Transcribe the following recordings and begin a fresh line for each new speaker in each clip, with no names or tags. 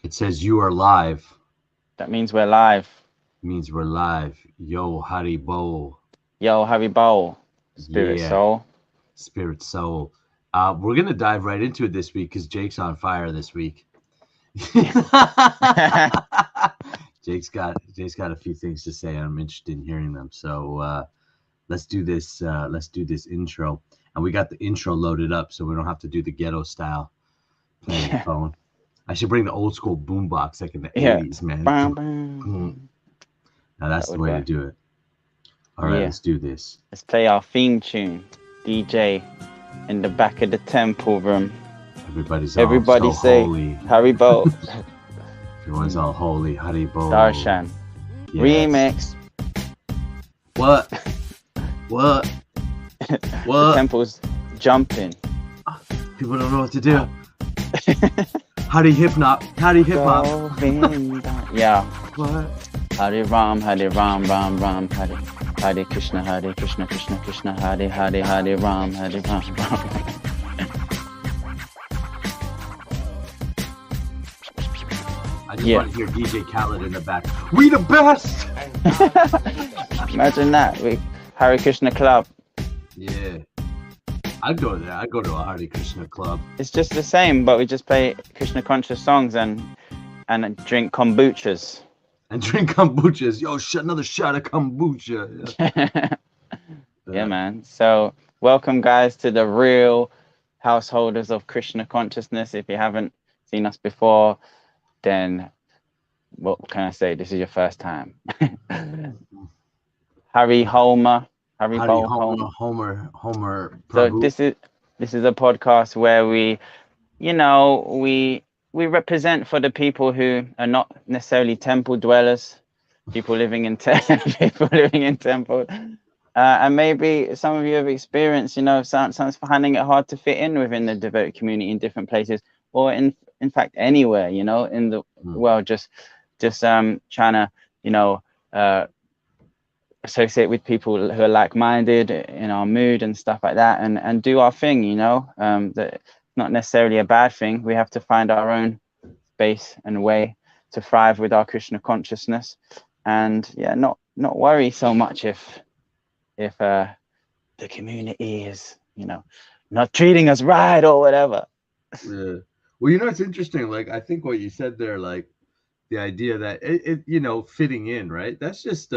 It says you are live.
That means we're live.
It means we're live. Yo, Haribo.
Yo, Harry Bowl, Spirit
Yeah,
Soul.
spirit soul. We're gonna dive right into it this week because Jake's on fire this week. Jake's got a few things to say, and I'm interested in hearing them. So let's do this. Let's do this intro, and we got the intro loaded up, so we don't have to do the ghetto style playing the
Yeah.
phone. I should bring the old school boombox like in the
Yeah.
'80s, man.
Bam, bam.
Now that's
That
the
would
way to
work.
do it. All right,
Yeah.
let's do this.
Let's play our theme tune. DJ in the back of the temple room.
Everybody's all
Everybody
so
say
holy.
Harry Bowl.
Everyone's all holy. Haribo.
Darshan.
Yes.
Remix.
What? What?
The
What?
temple's jumping.
People don't know what to do. Hari hip hop. Hari hip hop.
Govinda. Yeah.
What?
Hare Ram, Ram, Ram, Hare Krishna, Krishna, Krishna, Hare Ram, Ram.
I just
Yeah.
want to hear DJ Khaled in the back. We the best.
Imagine that. Hare Krishna Club.
Yeah. I'd go there. I'd go to a Hare Krishna club.
It's just the same, but we just play Krishna conscious songs and drink kombuchas.
And drink kombuchas. Yo, another shot of kombucha.
Yeah, man. So welcome, guys, to the real householders of Krishna consciousness. If you haven't seen us before, then what can I say? This is your first time. Harry Homer. Harry Homer.
Homer.
So
Prabhu.
this is a podcast where we represent for the people who are not necessarily temple dwellers, people living in temples, and maybe some of you have experienced, sometimes finding it hard to fit in within the devotee community in different places, or in fact anywhere, in the world, just trying to associate with people who are like-minded in our mood and stuff like that, and do our thing. That not necessarily a bad thing. We have to find our own space and way to thrive with our Krishna consciousness, and not worry so much if the community is not treating us right or whatever.
Yeah. Well, it's interesting. Like, I think what you said there, like the idea that it fitting in, right? That's just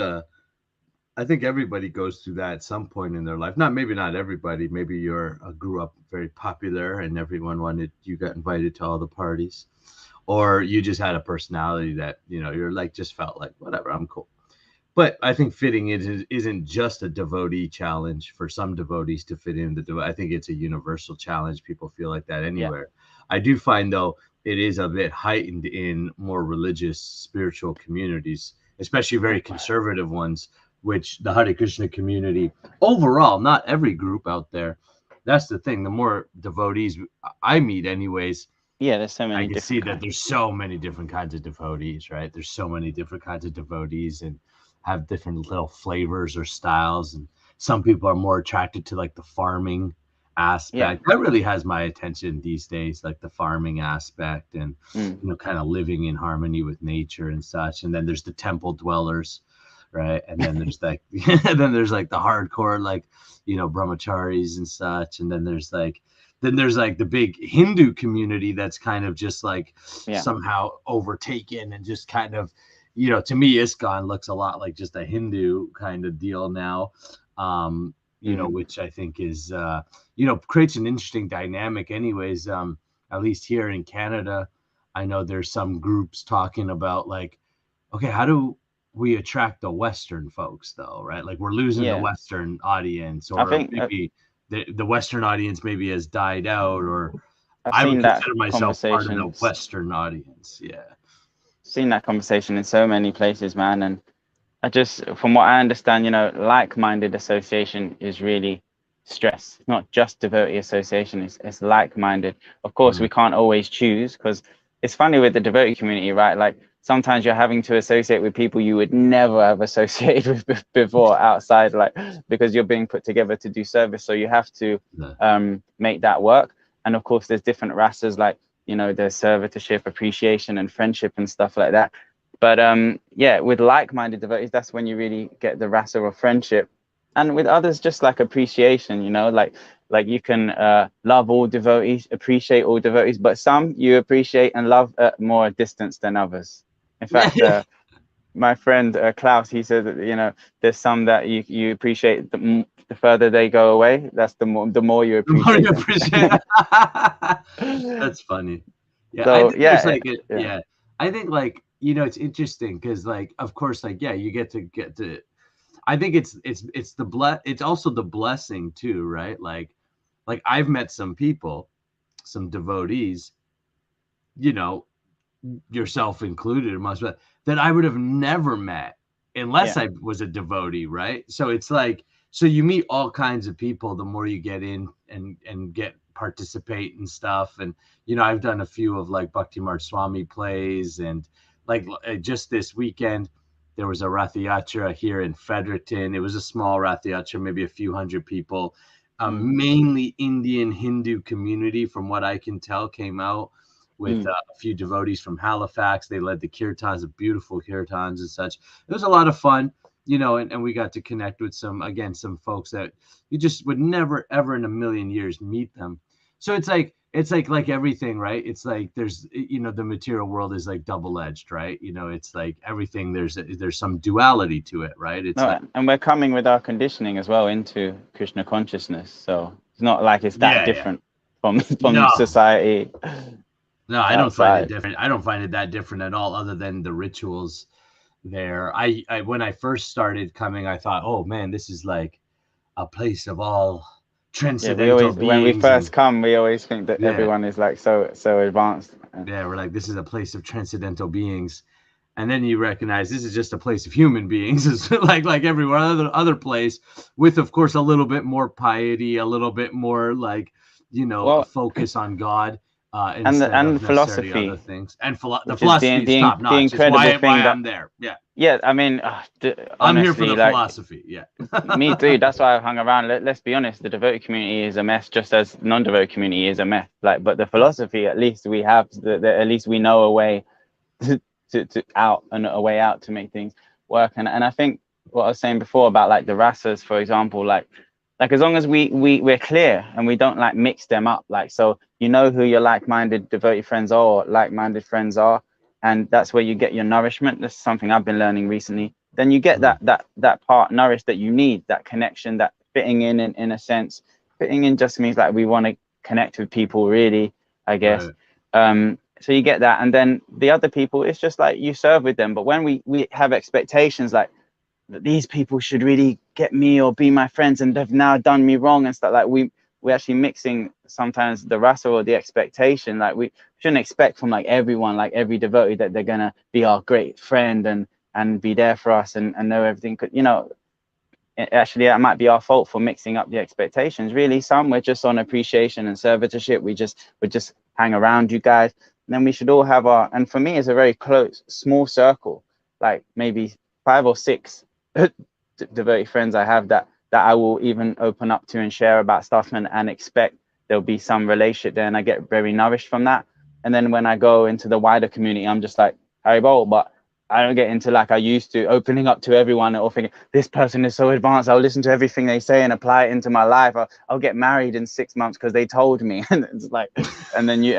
I think everybody goes through that at some point in their life. Maybe not everybody. Maybe you grew up very popular and everyone you got invited to all the parties, or you just had a personality that you're like just felt like whatever, I'm cool. But I think fitting in isn't just a devotee challenge for some devotees to fit in. I think it's a universal challenge. People feel like that anywhere. Yeah. I do find though it is a bit heightened in more religious, spiritual communities, especially very conservative ones, which the Hare Krishna community overall, not every group out there. That's the thing. The more devotees I meet anyways,
there's so many.
I can see that there's so many different kinds of devotees, right? There's so many different kinds of devotees and have different little flavors or styles. And some people are more attracted to like the farming aspect. That really has my attention these days, like the farming aspect and, kind of living in harmony with nature and such. And then there's the temple dwellers, right? And then there's like the hardcore, like brahmacharis and such. And then there's like the big Hindu community that's kind of just like somehow overtaken and just kind of to me ISKCON looks a lot like just a Hindu kind of deal now, which I think is creates an interesting dynamic anyways. At least here in Canada, I know there's some groups talking about like, okay, how do we attract the Western folks though, right? Like we're losing the Western audience, or maybe the Western audience maybe has died out, or I would consider myself part of the Western audience. Yeah.
Seen that conversation in so many places, man. And I just, from what I understand, like-minded association is really stress. It's not just devotee association, it's like-minded. Of course, we can't always choose, because it's funny with the devotee community, right? Like sometimes you're having to associate with people you would never have associated with before outside, like because you're being put together to do service. So you have to make that work. And of course, there's different rasas, like you know, there's servitorship, appreciation, and friendship and stuff like that. But yeah, with like-minded devotees, that's when you really get the rasa of friendship. And with others, just like appreciation, you know, like you can love all devotees, appreciate all devotees, but some you appreciate and love at more distance than others. In fact, my friend Klaus, he said that, you know, there's some that you appreciate the further they go away. That's the more you appreciate them.
That's funny. Yeah, I
So
think there's
yeah,
like yeah. I think like, you know, it's interesting because like of course like yeah, you get to I think it's it's also the blessing too, right? Like I've met some people, some devotees, you know, yourself included amongst that I would have never met unless
yeah,
I was a devotee, right? So it's like, so you meet all kinds of people the more you get in and get participate and stuff. And you know, I've done a few of like Bhakti Marg Swami plays, and like just this weekend there was a Rath Yatra here in Fredericton. It was a small Rath Yatra, maybe a few hundred people. Mainly Indian Hindu community, from what I can tell, came out with a few devotees from Halifax. They led the kirtans, the beautiful kirtans and such. It was a lot of fun, you know, and we got to connect with some folks that you just would never, ever in a million years meet them. So it's like everything, right? It's like there's, you know, the material world is like double-edged, right? You know, it's like everything, there's some duality to it, right? It's like,
and we're coming with our conditioning as well into Krishna consciousness. So it's not like it's that different from society.
No, I don't find it different. I don't find it that different at all, other than the rituals there. I when I first started coming, I thought, oh man, this is like a place of all transcendental beings.
When we first come, we always think that everyone is like so advanced.
Yeah, we're like, this is a place of transcendental beings. And then you recognize this is just a place of human beings. It's like everywhere other place, with of course a little bit more piety, a little bit more like, you know, a focus on God. And
philosophy,
other things, and the philosophy is top notch.
The incredible
thing
why
I'm there.
Yeah. I mean, honestly,
I'm here for the philosophy. Yeah,
me too. That's why I've hung around. Let's be honest. The devotee community is a mess, just as non-devotee community is a mess. Like, but the philosophy, at least we have at least we know a way to a way out to make things work. And I think what I was saying before about like the rasas, for example, like as long as we're clear and we don't like mix them up, like, so you know who your like-minded devotee friends are or like-minded friends are, and that's where you get your nourishment. That's something I've been learning recently. Then you get that part nourished that you need, that connection, that fitting in a sense. Fitting in just means like we want to connect with people, really, I guess. Right. So you get that, and then the other people, it's just like you serve with them. But when we have expectations like that these people should really get me or be my friends and they've now done me wrong and stuff, like we're actually mixing sometimes the rasa or the expectation. Like we shouldn't expect from like everyone, like every devotee, that they're gonna be our great friend and be there for us and know everything. You know, actually that might be our fault for mixing up the expectations. Really, some we're just on appreciation and servitorship. We just hang around you guys. And then we should all have our, and for me it's a very close, small circle, like maybe 5 or 6 devotee friends I have that I will even open up to and share about stuff and expect there'll be some relationship there, and I get very nourished from that. And then when I go into the wider community, I'm just like Haribol, but I don't get into like I used to, opening up to everyone or thinking this person is so advanced, I'll listen to everything they say and apply it into my life. I'll get married in 6 months because they told me. And it's like, and then you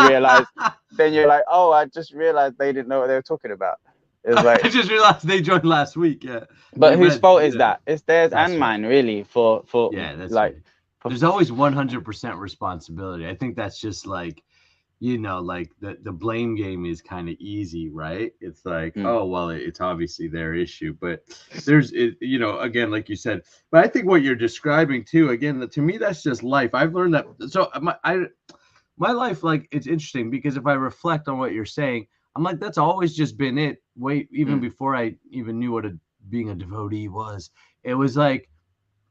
realize, then you're like, oh, I just realized they didn't know what they were talking about. It's like,
I just realized they joined last week. Yeah,
but whose fault is that? It's theirs and mine, really. For
that's
like,
there's always 100% responsibility. I think that's just like, you know, like the blame game is kind of easy, right? It's like, oh well, it's obviously their issue, but there's you know, again, like you said. But I think what you're describing too, again, to me, that's just life. I've learned that. So my life, like, it's interesting because if I reflect on what you're saying, I'm like, that's always just been it. Even before I even knew what being a devotee was. It was like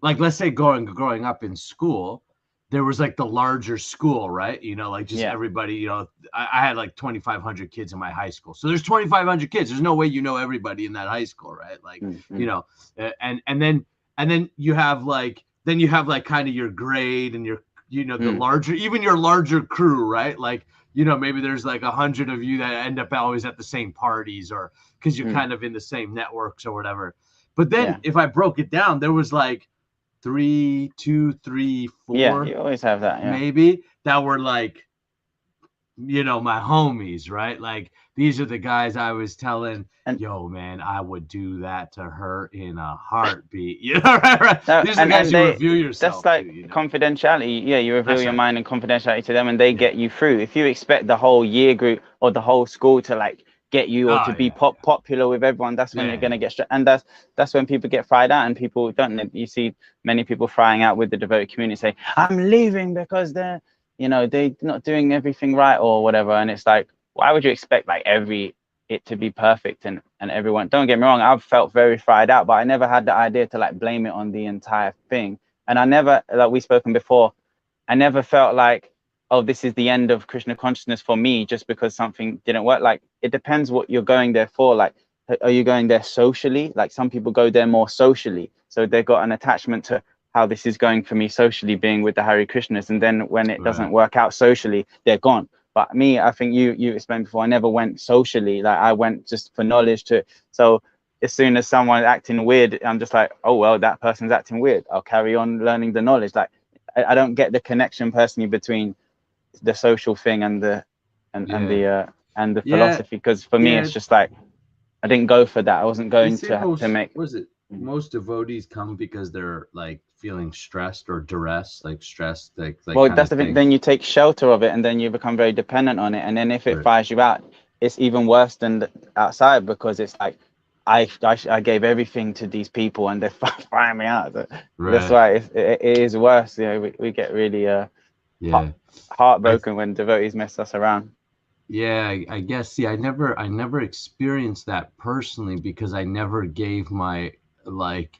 let's say growing up in school, there was like the larger school, right? You know, like just everybody, you know, I had like 2,500 kids in my high school. So there's 2,500 kids. There's no way you know everybody in that high school, right? Like, you know, and then you have like kind of your grade and your you know, the larger, even your larger crew, right? Like, you know, maybe there's like 100 of you that end up always at the same parties, or because you're kind of in the same networks or whatever. But then if I broke it down, there was like 3, 2, 3, 4,
Yeah, you always have that. Yeah.
maybe, that were like, you know, my homies, right? Like, these are the guys I was telling, yo, man, I would do that to her in a heartbeat. You know, right?
No,
These are the guys you reveal
that's
yourself
like
to, you know?
confidentiality. Yeah, you reveal
That's
your
right.
mind and confidentiality to them, and they get you through. If you expect the whole year group or the whole school to like get you or to be popular with everyone, that's when you're gonna get stressed. And that's when people get fried out, and people don't. You see many people frying out with the devotee community, say, "I'm leaving because they're, you know, they're not doing everything right or whatever." And it's like, why would you expect like it to be perfect and everyone? Don't get me wrong, I've felt very fried out, but I never had the idea to like blame it on the entire thing. And I never, like we've spoken before, I never felt like, oh, this is the end of Krishna consciousness for me just because something didn't work. Like, it depends what you're going there for. Like, are you going there socially? Like, some people go there more socially, so they've got an attachment to how this is going for me socially, being with the Hare Krishnas, and then when it doesn't work out socially, they're gone. But me, I think you explained before, I never went socially. Like, I went just for knowledge too. So as soon as someone's acting weird, I'm just like, oh, well, that person's acting weird, I'll carry on learning the knowledge. Like, I don't get the connection personally between the social thing and the philosophy, because for me it's just like, I didn't go for that. I wasn't going to make.
Most devotees come because they're like feeling stressed or duress, like stressed, like
well, that's the thing. Then you take shelter of it, and then you become very dependent on it. And then if it fires you out, it's even worse than outside, because it's like, I gave everything to these people and they're firing me out. That's why it is worse. You know, we get really heartbroken when devotees mess us around.
Yeah, I guess. See, I never experienced that personally, because I never gave my, like,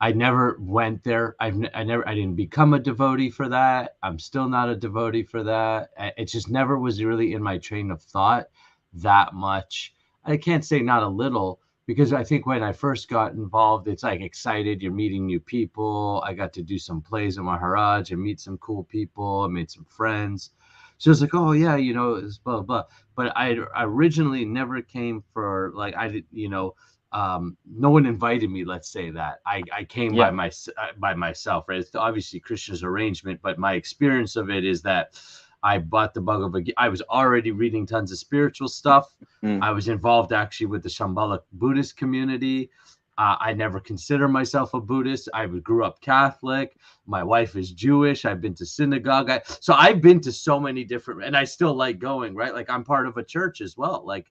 I never went there. I didn't become a devotee for that. I'm still not a devotee for that. It just never was really in my train of thought that much. I can't say not a little, because I think when I first got involved, it's like excited. You're meeting new people. I got to do some plays in Maharaj and meet some cool people. I made some friends. So it's like, oh yeah, you know, it's blah blah. But I originally never came for, like, I did, you know, no one invited me. Let's say that I came by myself. Right? It's obviously Krishna's arrangement, but my experience of it is that I bought the Bhagavad Gita. I was already reading tons of spiritual stuff. I was involved actually with the Shambhala Buddhist community. I never consider myself a Buddhist. I grew up Catholic. My wife is Jewish. I've been to synagogue. So I've been to so many different, and I still like going, right? Like, I'm part of a church as well. Like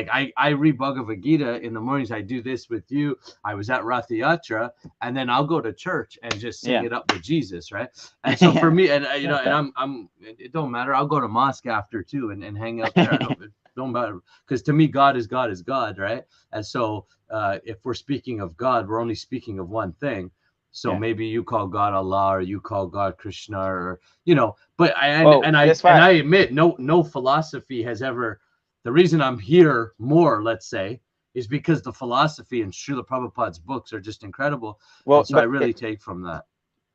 I read Bhagavad Gita in the mornings. I do this with you. I was at Rath Yatra, and then I'll go to church and just sing it up with Jesus, right? And so for me, and you know, and I'm it don't matter. I'll go to mosque after too and hang out there. It don't matter, because to me, God is God, right? And so if we're speaking of God, we're only speaking of one thing. So maybe you call God Allah, or you call God Krishna, or, you know. But I admit, no philosophy has ever. The reason I'm here more, let's say, is because the philosophy in Srila Prabhupada's books are just incredible. Well, so I really take from that.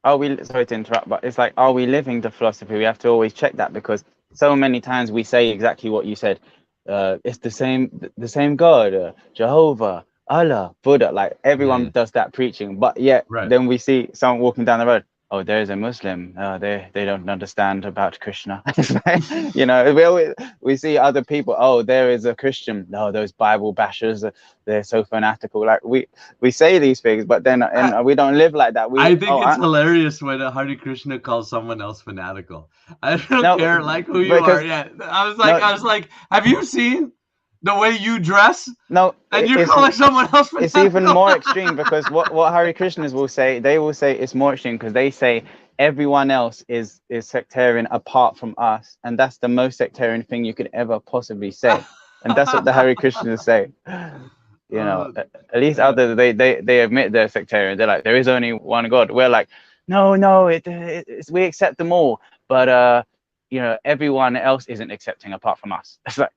Sorry to interrupt, but it's like, are we living the philosophy? We have to always check that, because so many times we say exactly what you said. It's the same God, Jehovah, Allah, Buddha. Like, everyone does that preaching, but yet then we see someone walking down the road. Oh, there's a Muslim. They don't understand about Krishna. You know, we see other people. Oh, there is a Christian. No, those Bible bashers, they're so fanatical. Like, we say these things, but then we don't live like that.
I think it's hilarious when a Hare Krishna calls someone else fanatical. I don't care, like, who you are. Yeah, I was like, have you seen the way you dress?
No,
and you're calling someone else fanatical?
It's even more extreme, because what Hare Krishnas will say, they will say it's more extreme, because they say everyone else is sectarian apart from us, and that's the most sectarian thing you could ever possibly say. And that's what the Hare Krishnas say. You know, at least others, they admit they're sectarian. They're like, there is only one God. We're like, no, we accept them all, but you know, everyone else isn't accepting apart from us. It's like,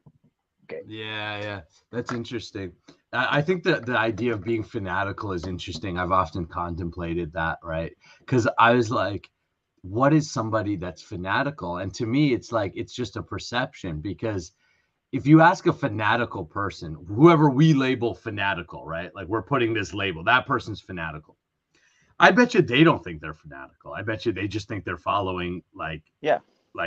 okay.
Yeah, that's interesting. I think that the idea of being fanatical is interesting. I've often contemplated that, right? Because I was like, what is somebody that's fanatical? And to me, it's like, it's just a perception, because if you ask a fanatical person, whoever we label fanatical, right? Like we're putting this label, that person's fanatical. I bet you they don't think they're fanatical. I bet you they just think they're following like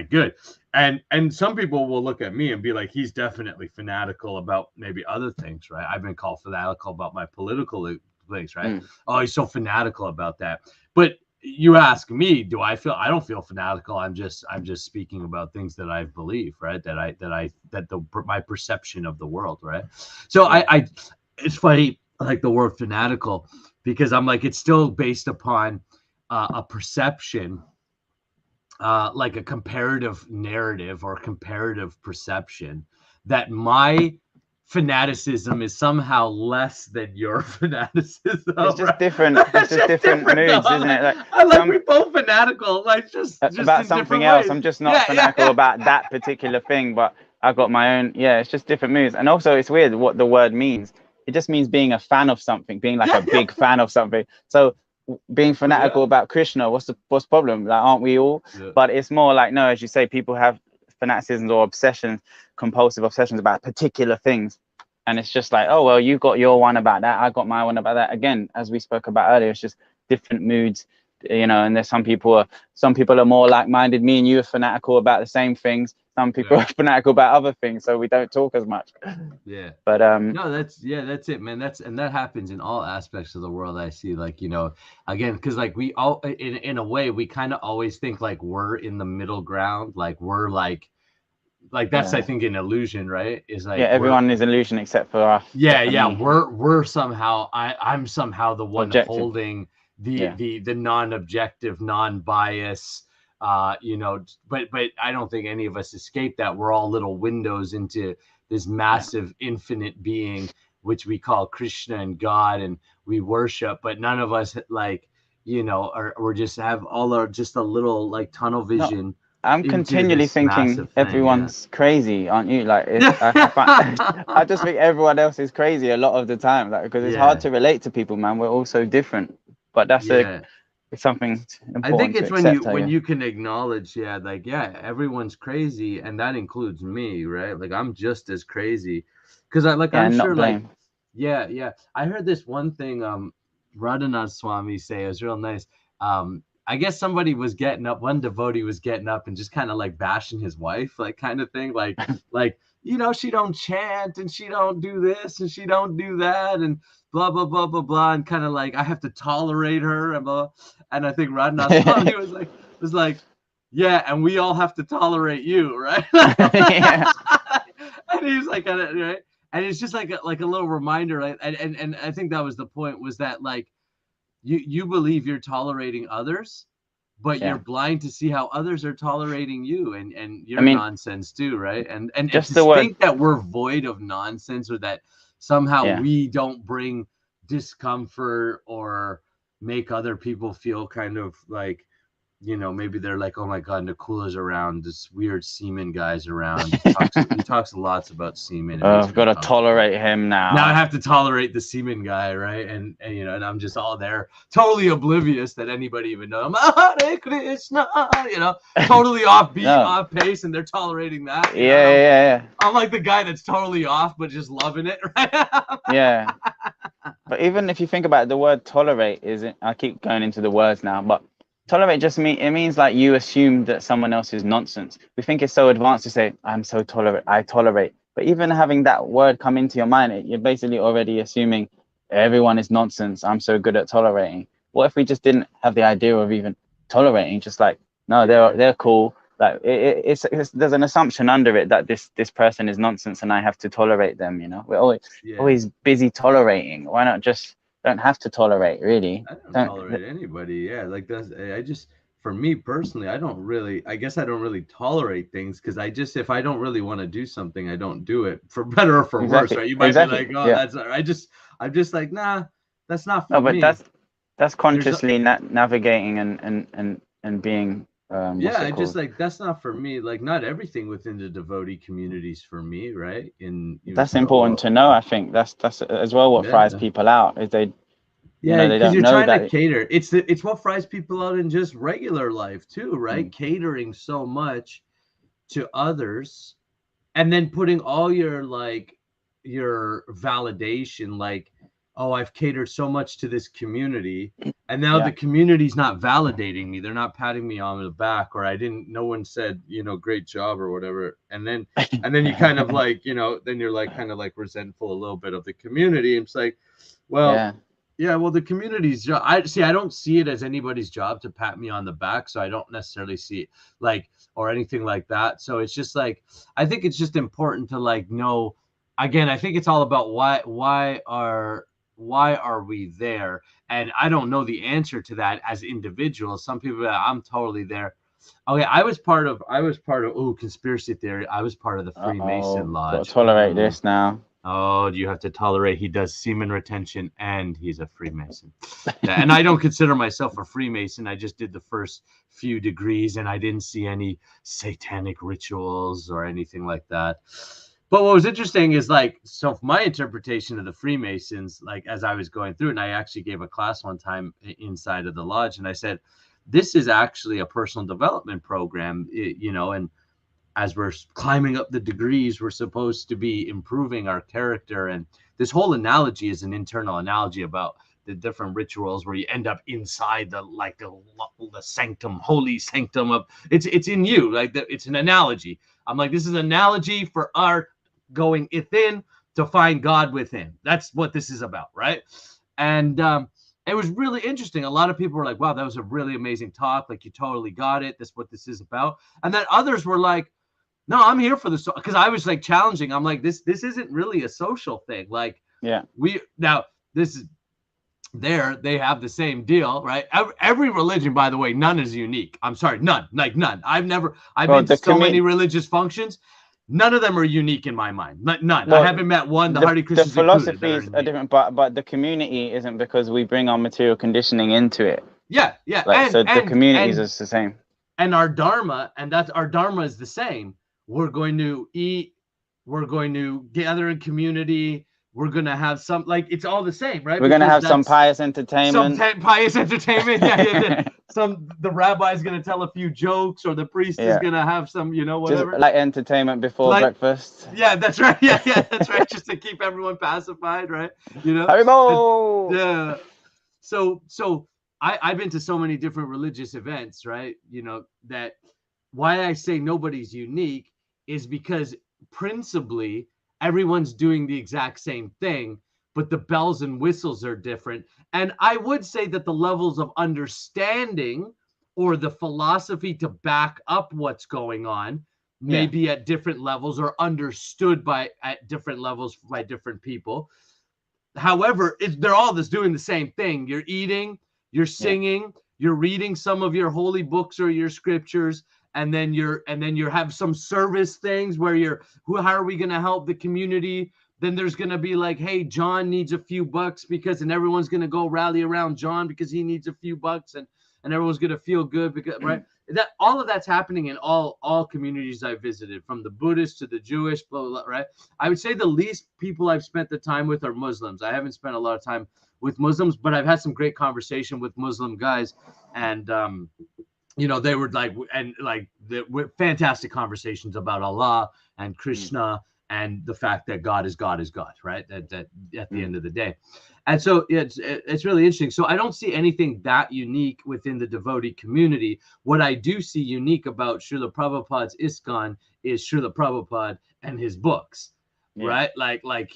good. And some people will look at me and be like, he's definitely fanatical about maybe other things, right? I've been called fanatical about my political things, right? Oh, he's so fanatical about that. But you ask me, do I feel? I don't feel fanatical. I'm just speaking about things that I believe, right? My perception of the world, right? So I it's funny, like the word fanatical, because I'm like, it's still based upon a perception, like a comparative narrative or comparative perception, that my fanaticism is somehow less than your fanaticism.
It's just different. It's just different moods, isn't it? Like,
I like we're both fanatical, like just
about something else. I'm just not fanatical about that particular thing, but I got my own. Yeah, it's just different moods. And also, it's weird what the word means. It just means being a fan of something, being like a big fan of something. So being fanatical about Krishna, what's the problem? Like, aren't we all? But it's more like, no, as you say, people have fanaticisms or obsessions, compulsive obsessions about particular things, and it's just like, oh well, you got your one about that, I got my one about that. Again, as we spoke about earlier, it's just different moods, you know. And there's some people are more like-minded. Me and you are fanatical about the same things. Some people are fanatical about other things, so we don't talk as much. But
no, that's it, man. That happens in all aspects of the world. I see, like, you know, again, because like we all in a way we kind of always think like we're in the middle ground, like we're like that's I think an illusion, right? Is like
everyone is an illusion except for us.
We're somehow I'm somehow the one
objective,
holding the non-objective, non-bias, you know, but I don't think any of us escape that. We're all little windows into this massive infinite being, which we call Krishna and God, and we worship, but none of us, like, you know, we're just have all our just a little like tunnel vision.
No, I'm continually thinking everyone's crazy, aren't you? Like, I just think everyone else is crazy a lot of the time, like, because it's hard to relate to people, man. We're all so different. But that's it's something important.
I think it's when you can acknowledge, everyone's crazy, and that includes me, right? Like, I'm just as crazy, because I'm sure, like, I heard this one thing Radhanath Swami say. It was real nice. I guess somebody was getting up, one devotee was getting up and just kind of like bashing his wife, like, kind of thing, like you know, she don't chant and she don't do this and she don't do that and blah blah blah blah blah, and kind of like, I have to tolerate her and blah. And I think Radhanath Swami was like, yeah, and we all have to tolerate you, right? And he's like, right? And it's just like a little reminder, right? And I think that was the point, was that, like, you believe you're tolerating others, but you're blind to see how others are tolerating you and your nonsense too, right? And just to think that we're void of nonsense, or that somehow we don't bring discomfort or make other people feel kind of like, you know, maybe they're like, oh my God, Nakula's around, this weird semen guy's around. He talks lots about semen.
I've got to tolerate him now.
Now I have to tolerate the semen guy, right? And you know, and I'm just all there, totally oblivious that anybody even knows. I'm Hare Krishna, you know, totally off beat, off pace, and they're tolerating that.
Yeah.
I'm like the guy that's totally off, but just loving it, right?
But even if you think about it, the word tolerate I keep going into the words now, but tolerate just means like you assume that someone else is nonsense. We think it's so advanced to say, I'm so tolerant, I tolerate. But even having that word come into your mind, you're basically already assuming everyone is nonsense. I'm so good at tolerating. What if we just didn't have the idea of even tolerating? Just like, no, they're cool. Like, it's there's an assumption under it that this person is nonsense and I have to tolerate them. You know, we're always busy tolerating. Why not just don't have to tolerate, really?
I don't tolerate anybody. Like, that's, for me personally, I don't really tolerate things, because if I don't really want to do something, I don't do it, for better or for worse, right? You might be like, oh, that's, I'm just like, nah, that's not for me.
But that's consciously navigating and being
just like, that's not for me. Like, not everything within the devotee communities for me, right?
That's important to know. I think that's as well what fries people out, is You
Yeah,
know, they
because
don't
you're
know
trying to
that.
cater. It's what fries people out in just regular life too, right?
Mm.
Catering so much to others and then putting all your like your validation, like, oh, I've catered so much to this community, and now the
Yeah.
community's not validating me. They're not patting me on the back, or I didn't. No one said, great job or whatever. And then you kind of like, then you're like kind of like resentful a little bit of the community. And it's like, well,
Yeah.
yeah, well, the community's job. I don't see it as anybody's job to pat me on the back, so I don't necessarily see it like or anything like that. So it's just like I think it's just important to like know. Again, I think it's all about why are we there, and I don't know the answer to that as individuals. Some people, I'm totally there. Okay, I was part of conspiracy theory. I was part of the Freemason
Uh-oh. Got to
Lodge.
tolerate this now.
Oh, you have to tolerate. He does semen retention and he's a Freemason. Yeah, and I don't consider myself a Freemason. I just did the first few degrees and I didn't see any satanic rituals or anything like that. But what was interesting is like, so my interpretation of the Freemasons, like as I was going through it, and I actually gave a class one time inside of the lodge, and I said, this is actually a personal development program, and as we're climbing up the degrees, we're supposed to be improving our character. And this whole analogy is an internal analogy about the different rituals where you end up inside the sanctum, holy sanctum of it's in you. Like it's an analogy. I'm like, this is an analogy for our going within to find God within. That's what this is about, right? And it was really interesting. A lot of people were like, wow, that was a really amazing talk. Like, you totally got it. That's what this is about. And then others were like, no, I'm here for this, because I was like challenging. I'm like, this isn't really a social thing. Like,
Yeah.
this is they have the same deal, right? Every religion, by the way, none is unique. I'm sorry, none, like none. I've
Well,
been to so many religious functions. None of them are unique in my mind. None. I haven't met one, the Hare
the
Krishnas included, that
philosophies are
unique.
different, but the community isn't, because we bring our material conditioning into it.
Yeah.
Like, so the communities is the same.
And our dharma, our dharma is the same. We're going to eat, we're going to gather in community, we're going to have some, like, it's all the same, right?
We're going to have some pious entertainment.
Yeah. The rabbi's going to tell a few jokes, or the priest is going to have some, whatever.
Just like entertainment before breakfast.
Yeah, that's right. Yeah, that's right. Just to keep everyone pacified, right?
Haribo!
Yeah. So I've been to so many different religious events, right? That why I say nobody's unique is because principally everyone's doing the exact same thing, but the bells and whistles are different. And I would say that the levels of understanding or the philosophy to back up what's going on may be at different levels, or understood at different levels by different people. However, they're all just doing the same thing. You're eating, you're singing, you're reading some of your holy books or your scriptures, and then you have some service things where how are we going to help the community? Then there's going to be like, hey, John needs a few bucks, and everyone's going to go rally around John because he needs a few bucks, and everyone's going to feel good because, right? That all of that's happening in all communities I visited, from the Buddhist to the Jewish, blah, blah, blah, right? I would say the least people I've spent the time with are Muslims. I haven't spent a lot of time with Muslims, but I've had some great conversation with Muslim guys, and they were fantastic conversations about Allah and Krishna and the fact that God is God, right? That at the end of the day. And so it's really interesting. So I don't see anything that unique within the devotee community. What I do see unique about Srila Prabhupada's ISKCON is Srila Prabhupada and his books, right?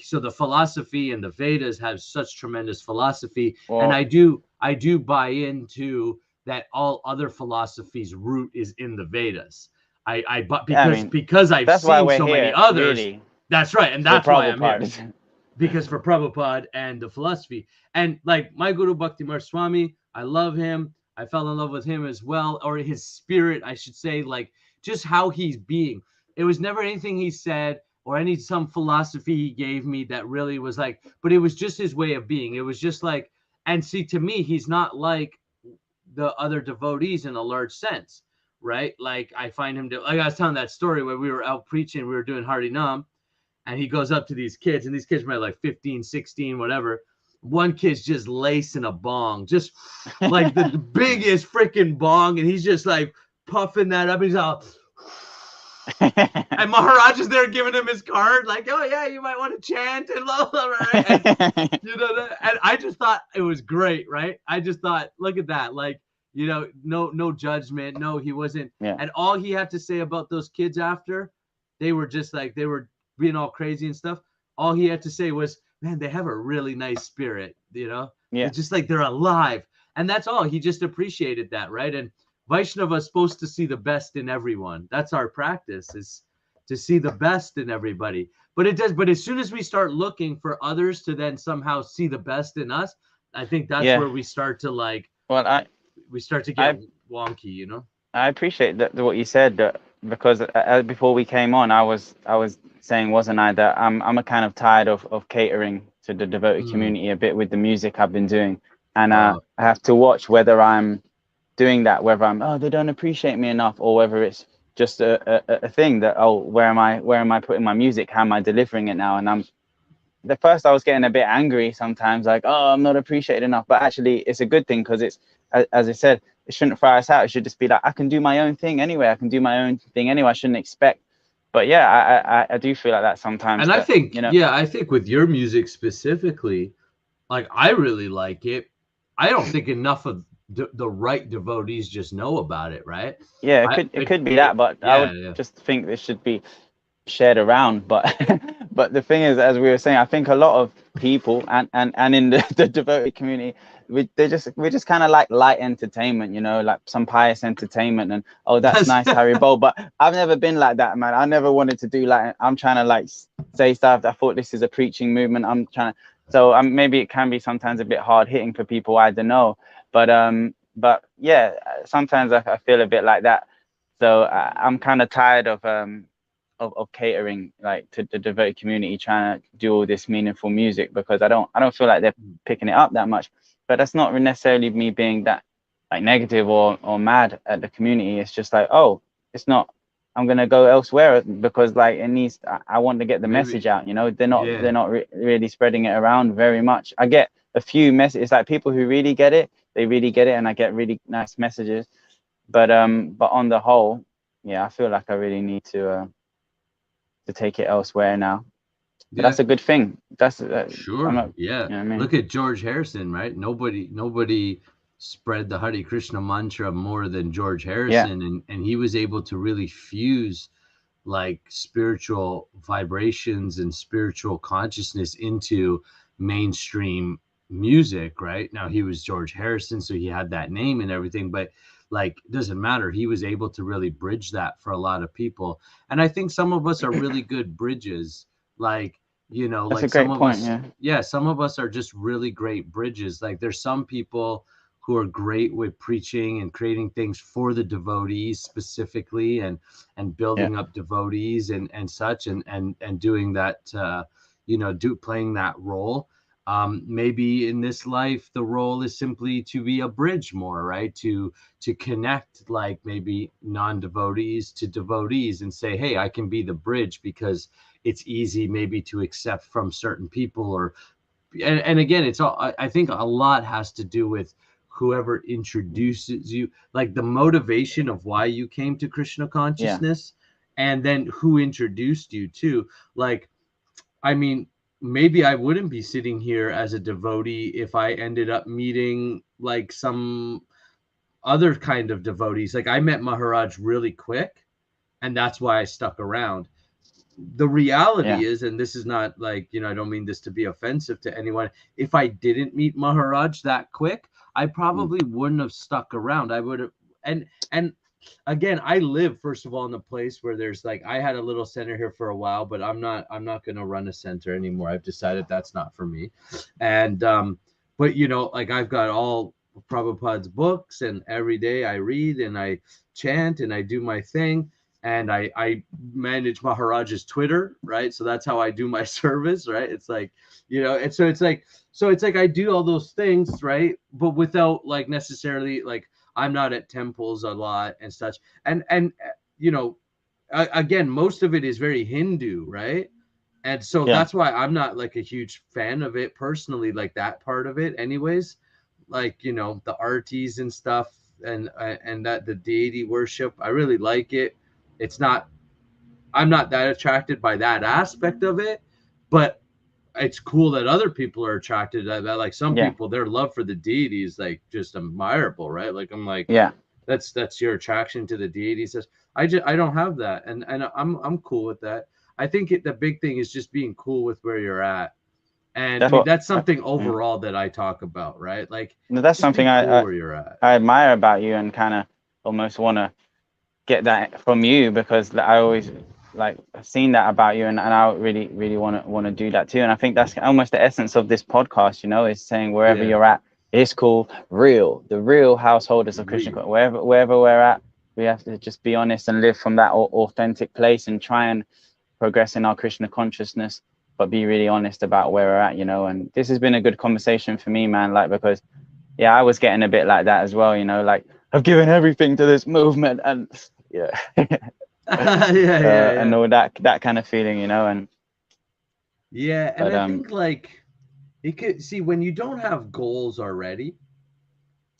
So the philosophy and the Vedas have such tremendous philosophy. And I do buy into that all other philosophies' root is in the Vedas. Because I've seen so many others. Really. That's right, and that's why I'm here. Because for Prabhupada and the philosophy, and like my Guru Bhakti Swami, I love him. I fell in love with him as well, or his spirit, I should say, like just how he's being. It was never anything he said or some philosophy he gave me that really was like, but it was just his way of being. It was just like, and see, to me, he's not like the other devotees in a large sense, right? Like I find him like I was telling that story where we were out preaching, we were doing Harinam, and he goes up to these kids, and these kids were like 15, 16, whatever. one kid's just lacing a bong, just like the biggest freaking bong, and he's just like puffing that up. He's all, and Maharaj is there giving him his card, like, oh yeah, you might want to chant and blah blah, right? And, you know, and I just thought it was great, right? I just thought, look at that, like, you know, no judgment, no, he wasn't,
Yeah.
and all he had to say about those kids after, they were just like, they were being all crazy and stuff. All he had to say was, man, they have a really nice spirit, you know?
Yeah.
It's just like they're alive. And that's all. He just appreciated that, right? And Vaishnava is supposed to see the best in everyone. That's our practice, is to see the best in everybody. But it does. But as soon as we start looking for others to then somehow see the best in us, I think that's where we start to like,
well,
we start to get wonky, you know?
I appreciate that what you said, that because before we came on, I was saying, wasn't I, that I'm a kind of tired of catering to the devotee community a bit with the music I've been doing, and I have to watch whether I'm doing that, whether I'm, oh, they don't appreciate me enough, or whether it's just a thing that, oh, where am I putting my music, how am I delivering it now? And I was getting a bit angry sometimes, like, oh, I'm not appreciated enough, but actually it's a good thing, because it's, as I said, it shouldn't fry us out. It should just be like, I can do my own thing anyway. I can do my own thing anyway. I shouldn't expect. But yeah, I do feel like that sometimes.
And
that,
I think,
you know,
I think with your music specifically, like, I really like it. I don't think enough of the right devotees just know about it, right?
Yeah, it could be that, but I would just think this should be shared around. But but the thing is, as we were saying, I think a lot of people and in the devotee community, we're just kind of like light entertainment, you know, like some pious entertainment, and oh, that's nice, Harry Bowl. But I've never been like that, man. I never wanted to do like, I'm trying to like say stuff. I thought this is a preaching movement. I'm trying to, so maybe it can be sometimes a bit hard hitting for people, I don't know. But yeah, sometimes I feel a bit like that. So I'm kind of tired of catering like to the devotee community, trying to do all this meaningful music, because I don't feel like they're picking it up that much. But that's not necessarily me being that like negative or mad at the community. It's just like, oh, it's not, I'm gonna go elsewhere, because like it needs, I want to get the message out, you know. They're not really spreading it around very much. I get a few messages, like people who really get it, they really get it, and I get really nice messages. But on the whole, yeah, I feel like I really need to take it elsewhere now. But that's a good thing. That's
sure. You know what I mean? Look at George Harrison, right? Nobody spread the Hare Krishna mantra more than George Harrison, and he was able to really fuse like spiritual vibrations and spiritual consciousness into mainstream music, right? Now, he was George Harrison, so he had that name and everything, but like, it doesn't matter. He was able to really bridge that for a lot of people. And I think some of us are really good bridges. Like, you know,
that's
like
some of us,
some of us are just really great bridges. Like, there's some people who are great with preaching and creating things for the devotees specifically, and building up devotees and such, and doing that, playing that role. Maybe in this life, the role is simply to be a bridge more, right? To connect, like, maybe non-devotees to devotees, and say, hey, I can be the bridge because it's easy maybe to accept from certain people, or, and again, it's all, I think a lot has to do with whoever introduces you, like the motivation of why you came to Krishna consciousness, and then who introduced you to, like, I mean, maybe I wouldn't be sitting here as a devotee if I ended up meeting like some other kind of devotees. Like, I met Maharaj really quick, and that's why I stuck around. The reality is, and this is not like, I don't mean this to be offensive to anyone, if I didn't meet Maharaj that quick, I probably wouldn't have stuck around. I would have, and again, I live, first of all, in a place where there's like, I had a little center here for a while, but I'm not going to run a center anymore. I've decided that's not for me. And, but like, I've got all Prabhupada's books, and every day I read and I chant and I do my thing. And I manage Maharaj's Twitter, right? So that's how I do my service, right? It's like, and so it's like I do all those things, right? But without like necessarily, like, I'm not at temples a lot and such. And again, most of it is very Hindu, right? And so
Yeah.
that's why I'm not like a huge fan of it personally, like that part of it anyways. Like, you know, the arties and stuff, and that the deity worship, I really like it. It's not, I'm not that attracted by that aspect of it, but it's cool that other people are attracted to that. Like some
Yeah.
people, their love for the deity is like just admirable, right? Like I'm like,
Yeah.
that's your attraction to the deities. I don't have that, and I'm cool with that. I think the big thing is just being cool with where you're at, and I
That's
mean
what.
that's something
Yeah.
overall that I talk about, right? Like
No, that's
just be
something
cool where you're at.
I admire about you, and kind of almost want to get that from you, because I always like I've seen that about you, and I really want to do that too. And I think that's almost the essence of this podcast, you know, is saying wherever
Yeah,
you're at, it's cool, the real householders of Krishna,
real.
wherever we're at, we have to just be honest and live from that authentic place and try and progress in our Krishna consciousness, but be really honest about where we're at, you know. And this has been a good conversation for me, man, like, because yeah, I was getting a bit like that as well, you know, like I've given everything to this movement, and yeah.
Yeah, yeah,
And
yeah.
all that kind of feeling, you know. And
Yeah, and
but
I think like it could see when you don't have goals already,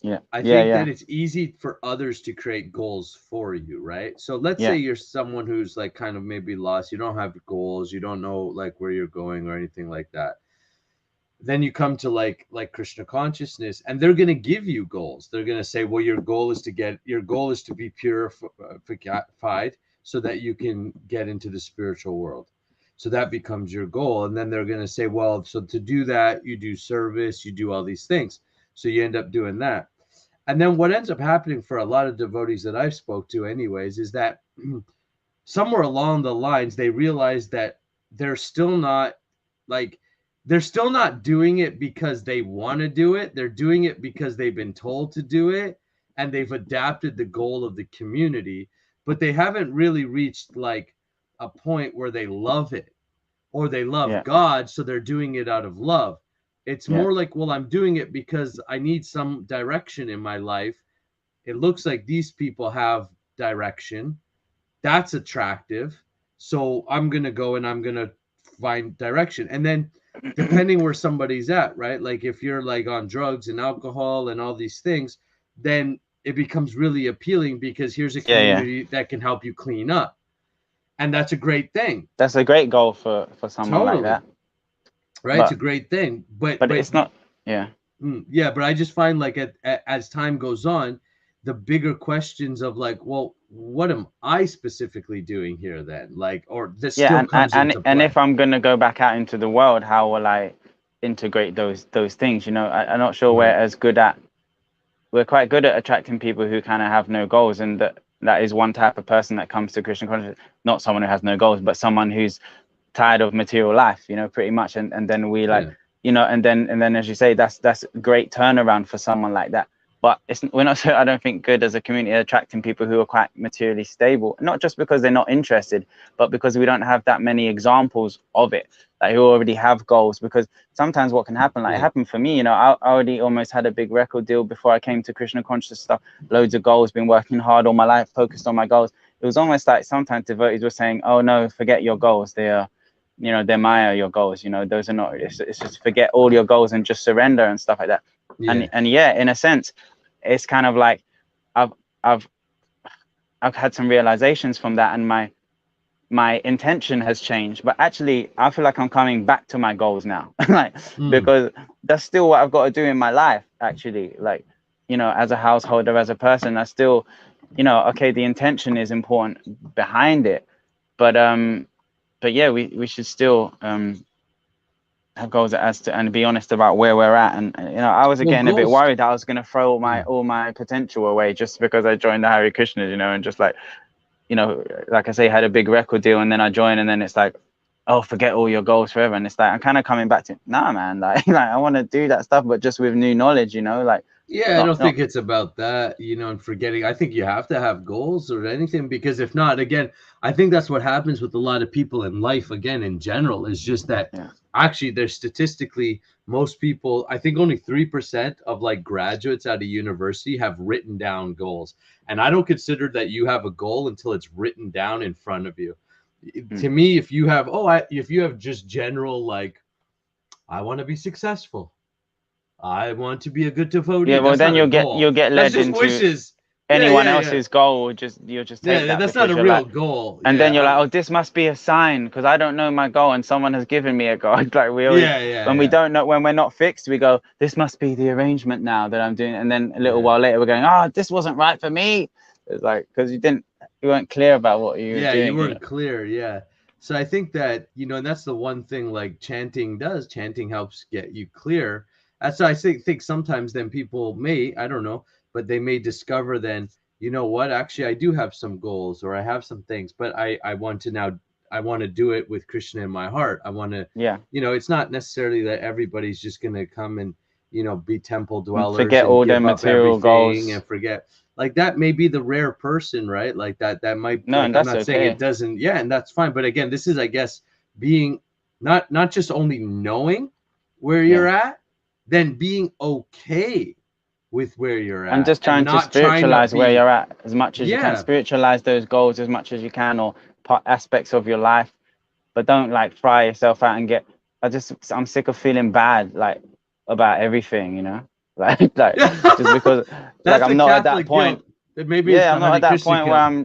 yeah,
I
yeah,
think that
yeah,
it's easy for others to create goals for you, right? So let's say
yeah,
you're someone who's like kind of maybe lost, you don't have goals, you don't know like where you're going or anything like that. Then you come to like Krishna consciousness, and they're going to give you goals. They're going to say, well, your goal is to be purified so that you can get into the spiritual world. So that becomes your goal. And then they're going to say, well, so to do that, you do service, you do all these things. So you end up doing that. And then what ends up happening for a lot of devotees that I've spoke to anyways is that somewhere along the lines they realize that they're still not like they're still not doing it because they want to do it. They're doing it because they've been told to do it, and they've adapted the goal of the community, but they haven't really reached like a point where they love it or they love
yeah,
God, so they're doing it out of love. It's
yeah,
more like, well, I'm doing it because I need some direction in my life. It looks like these people have direction. That's attractive. So I'm going to go and I'm going to find direction. And then depending where somebody's at, right? Like if you're like on drugs and alcohol and all these things, then it becomes really appealing because here's a
yeah, yeah.
community that can help you clean up. And that's a great thing.
That's a great goal for someone like
Totally.
that.
Right? It's a
But
great thing.
but it's not. Yeah,
Yeah, but I just find like as time goes on, the bigger questions of like, well, what am I specifically doing here then? Like, or this
yeah,
still comes into
and
play.
if I'm gonna go back out into the world, how will I integrate those things? You know, I'm not sure
Right.
we're quite good at attracting people who kind of have no goals, and that is one type of person that comes to Christian consciousness. Not someone who has no goals, but someone who's tired of material life, you know, pretty much. And then we like,
Yeah.
you know, and then as you say, that's a great turnaround for someone like that. But we're not so, I don't think, good as a community attracting people who are quite materially stable, not just because they're not interested, but because we don't have that many examples of it, like who already have goals. Because sometimes what can happen, like it
Yeah.
happened for me, you know, I already almost had a big record deal before I came to Krishna conscious stuff, loads of goals, been working hard all my life, focused on my goals. It was almost like sometimes devotees were saying, oh no, forget your goals, they are, you know, they're Maya, your goals, you know, those are not, it's just forget all your goals and just surrender and stuff like that.
Yeah.
And yeah, in a sense, it's kind of like I've I've I've had some realizations from that, and my intention has changed. But actually, I feel like I'm coming back to my goals now, like,
Mm.
because that's still what I've got to do in my life. Actually, like, you know, as a householder, as a person, I still, you know, okay, the intention is important behind it, but yeah, we should still have goals as to, and be honest about where we're at. And you know, I was
Well,
getting a bit
goals.
worried I was going to throw
Yeah.
all my potential away just because I joined the Hare Krishnas, you know, and just like, you know, like I say, had a big record deal, and then I joined, and then it's like, oh, forget all your goals forever. And it's like I'm kind of coming back to, nah, man, like, like I want to do that stuff, but just with new knowledge, you know, like
Yeah, I
not
don't think it's about that, you know, and forgetting. I think you have to have goals or anything because if not, again, I think that's what happens with a lot of people in life, again, in general, is just that
yeah,
actually there's statistically most people, I think only 3% of like graduates out of university have written down goals. And I don't consider that you have a goal until it's written down in front of you. To me, if you have if you have just general like, I want to be successful, I want to be a good devotee,
Yeah, well
that's
then
not a goal.
you'll get
That's
led
just
into
wishes. Yeah,
anyone
yeah, yeah.
else's goal. You'll just take
Yeah,
that
that's not
because
a
you're
real
like,
goal.
and then you're like,
Yeah.
oh, this must be a sign because I don't know my goal and someone has given me a goal. It's like we always,
Yeah, yeah,
when we
yeah.
don't know, when we're not fixed, we go, this must be the arrangement now that I'm doing. And then a little
Yeah.
while later, we're going, oh, this wasn't right for me. It's like, because you weren't clear about what you were
Yeah, you
doing,
weren't clear. Yeah. So I think that, and that's the one thing like chanting does. Chanting helps get you clear. That's why I think sometimes then people may, I don't know, but they may discover then, you know what, actually I do have some goals or I have some things, but I want to now, I want to do it with Krishna in my heart. I want to,
Yeah.
it's not necessarily that everybody's just going to come and, be temple
And
dwellers
forget
and
all their
give up
material
everything and
goals.
forget, like that may be the rare person, right? Like that might,
No,
like,
and
I'm
that's
not saying it
okay.
doesn't, yeah, and that's fine. But again, this is, I guess, being not just only knowing where you're
Yeah.
at, then being okay with where you're
And
at
just
and
trying to
not trying to
spiritualize where
be,
you're at as much as you can.
yeah,
Spiritualize those goals as much as you can, or aspects of your life, but don't like fry yourself out and get. I'm sick of feeling bad like about everything, like just because like
that's the
I'm not at that
Catholic
point.
guilt. That maybe it's
Yeah,
the
I'm not
Hare
at that
Krishna
point
guilt.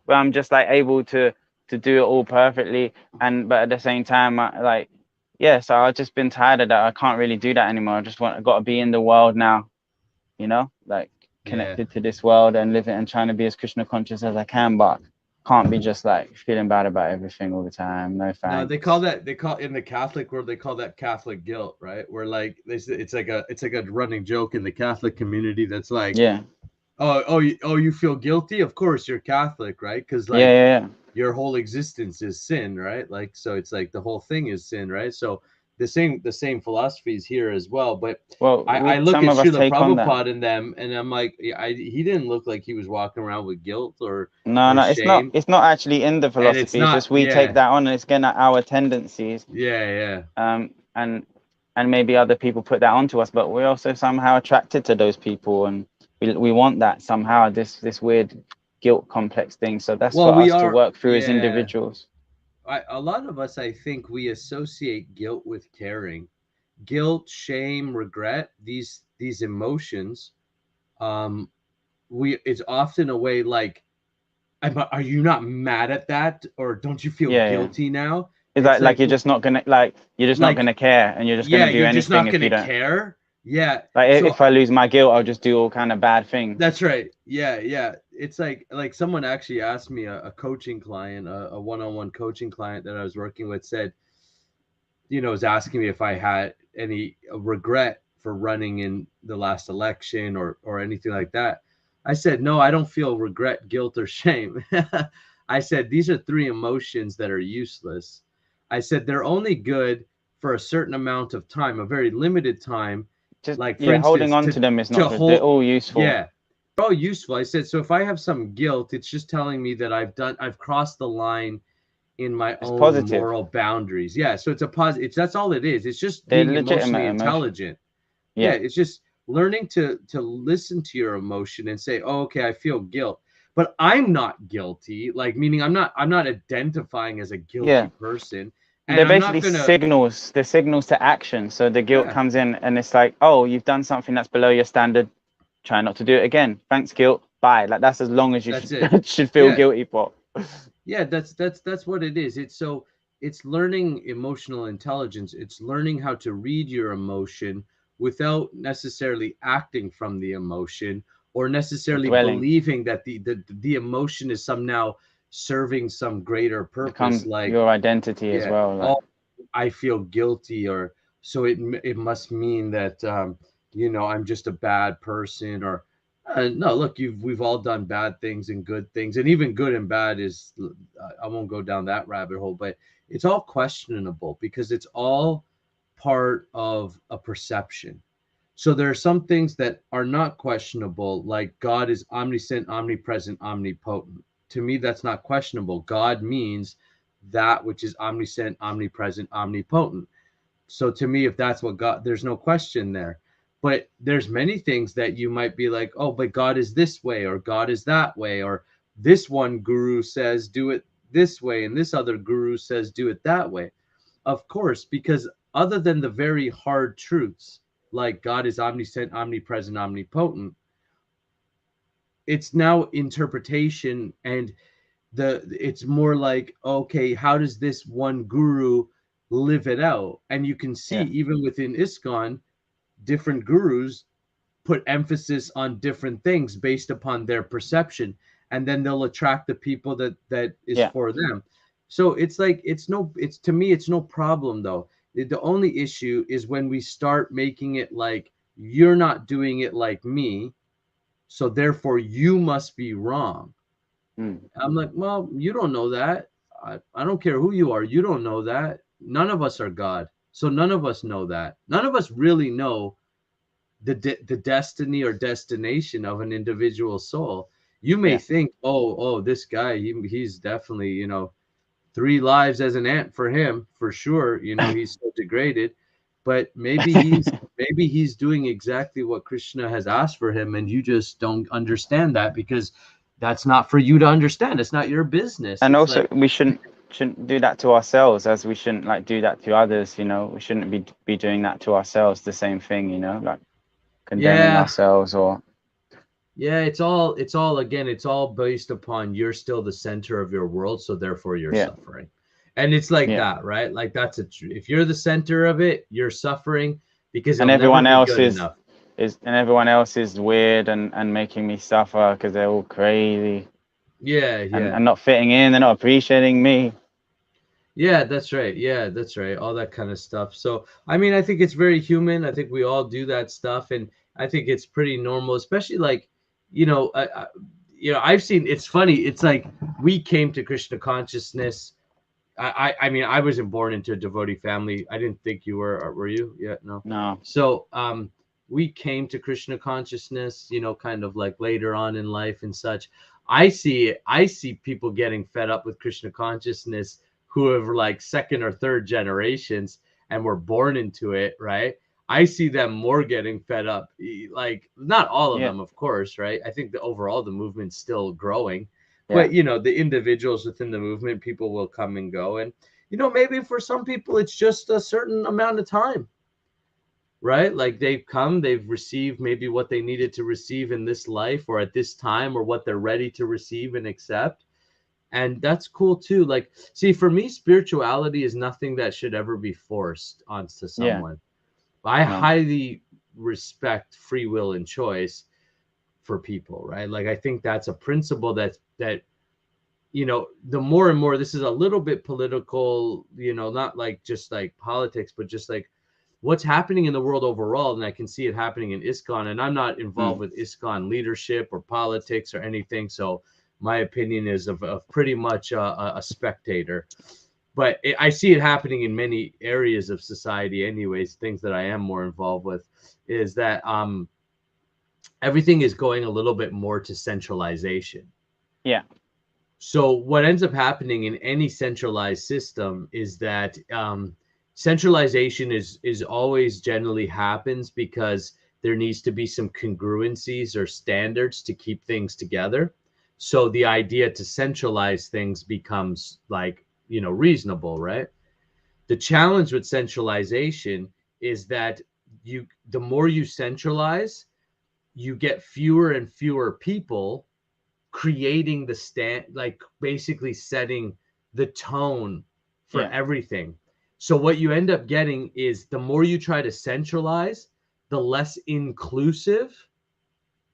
where I'm just like able to do it all perfectly, and but at the same time, yeah. So I've just been tired of that. I can't really do that anymore. I got to be in the world now, like
Yeah.
connected to this world and living and trying to be as Krishna conscious as I can, but can't be just like feeling bad about everything all the time. No
No,
thanks.
they call in the Catholic world, they call that Catholic guilt, right? Where like it's like a running joke in the Catholic community that's like,
Yeah,
you feel guilty? Of course you're Catholic, right? Because
yeah,
like
yeah, yeah.
your whole existence is sin, right? Like, so it's like the whole thing is sin, right? So the same philosophies here as well. But
Well,
I look
some
at
of us
Srila
take on that.
Prabhupada and them, and I'm like, he didn't look like he was walking around with guilt
No,
or
no, it's not.
shame,
It's not actually in the
and it's
philosophy. It's
not.
just we take
Yeah,
that on, and it's again our tendencies.
yeah, yeah.
Um, and maybe other people put that onto us, but we're also somehow attracted to those people, and we want that somehow. This weird guilt complex thing. So that's for
Well, we
us to
are.
work through as
Yeah,
individuals.
a lot of us, I think, we associate guilt with caring. Guilt, shame, regret. These emotions. Um, it's often a way like, are you not mad at that, or don't you feel
Yeah, yeah.
guilty now?
It's
It's
like
like,
you're just not
like,
gonna care, and you're just
yeah,
gonna do
you're just
anything
not
if you
gonna
don't.
care. Yeah.
Like
So
if I lose my guilt, I'll just do all kind of bad things.
that's right. Yeah, yeah. It's like someone actually asked me, a coaching client, a one-on-one coaching client that I was working with, said, was asking me if I had any regret for running in the last election or anything like that. I said, no, I don't feel regret, guilt, or shame. I said, these are three emotions that are useless. I said, they're only good for a certain amount of time, a very limited time.
Just
Like, for
yeah, holding
instance,
on to them is
to
not good. They're
hold,
all useful.
yeah, they're all useful. I said, so if I have some guilt, it's just telling me that I've crossed the line in my
It's
own
positive.
moral boundaries. Yeah, so it's a positive. That's all it is. It's just
They're
being emotionally
legitimate emotions.
intelligent. Yeah,
Yeah.
it's just learning to listen to your emotion and say, "Oh, okay, I feel guilt, but I'm not guilty." Like, meaning I'm not identifying as a guilty
Yeah.
person, and
They're
I'm not
basically
gonna.
signals. They're signals to action. So the guilt
Yeah,
comes in and it's like, oh, you've done something that's below your standard. Try not to do it again. Thanks, guilt. Bye. Like that's as long as you
that's it.
should feel
Yeah,
guilty for.
yeah, that's what it is. It's learning emotional intelligence. It's learning how to read your emotion without necessarily acting from the emotion or
Or
necessarily
dwelling
believing that the emotion is somehow serving some greater purpose,
become
like,
your identity as
yeah,
well. Like
oh, I feel guilty, or so it must mean that I'm just a bad person, or no, look, we've all done bad things and good things, and even good and bad is, I won't go down that rabbit hole, but it's all questionable because it's all part of a perception. So there are some things that are not questionable, like God is omniscient, omnipresent, omnipotent. To me, that's not questionable. God means that which is omniscient, omnipresent, omnipotent. So to me, if that's what God, there's no question there. But there's many things that you might be like, oh, but God is this way, or God is that way, or this one guru says do it this way, and this other guru says do it that way. Of course, because other than the very hard truths, like God is omniscient, omnipresent, omnipotent, it's now interpretation, and it's more like, okay, how does this one guru live it out? And you can see even within ISKCON, different gurus put emphasis on different things based upon their perception, and then they'll attract the people that is for them. So it's like, it's to me, it's no problem though. The only issue is when we start making it like, you're not doing it like me, so therefore you must be wrong. I'm like, well, you don't know that. I don't care who you are. You don't know that. None of us are God. So none of us know that. None of us really know the destiny or destination of an individual soul. You may think, oh, this guy, he's definitely, 3 lives as an ant for him, for sure. He's so degraded, but maybe he's doing exactly what Krishna has asked for him, and you just don't understand that because that's not for you to understand. It's not your business.
And
it's
also,
like,
we shouldn't do that to ourselves, as we shouldn't like do that to others. We shouldn't be doing that to ourselves. The same thing, like condemning ourselves or.
Yeah, it's all again, it's all based upon you're still the center of your world, so therefore you're suffering. And it's like that, right? Like that's if you're the center of it, you're suffering because
and
it'll
everyone
never be
else
good enough.
And everyone else is weird and making me suffer because they're all crazy. And not fitting in, they're not appreciating me.
Yeah, that's right. Yeah, that's right. All that kind of stuff. So, I mean, I think it's very human. I think we all do that stuff, and I think it's pretty normal, especially like, I've seen. It's funny. It's like we came to Krishna consciousness. I mean, I wasn't born into a devotee family. I didn't think you were. Or were you? Yeah, no.
No.
So, we came to Krishna consciousness, kind of like later on in life and such. I see people getting fed up with Krishna consciousness who have like second or third generations and were born into it, right? I see them more getting fed up. Like, not all of them, of course, right? I think overall the movement's still growing, but the individuals within the movement, people will come and go, and maybe for some people it's just a certain amount of time, right? Like they've received maybe what they needed to receive in this life or at this time, or what they're ready to receive and accept. And that's cool too. Like, see, for me, spirituality is nothing that should ever be forced onto someone. I highly respect free will and choice for people, right? Like, I think that's a principle that the more and more, this is a little bit political, not like just like politics, but just like what's happening in the world overall. And I can see it happening in ISKCON, and I'm not involved with ISKCON leadership or politics or anything. So my opinion is of pretty much a spectator, but I see it happening in many areas of society anyways. Things that I am more involved with is that everything is going a little bit more to centralization.
Yeah.
So what ends up happening in any centralized system is that centralization is always generally happens because there needs to be some congruencies or standards to keep things together. So the idea to centralize things becomes like, reasonable, right? The challenge with centralization is that the more you centralize, you get fewer and fewer people creating the like basically setting the tone for everything. So what you end up getting is the more you try to centralize, the less inclusive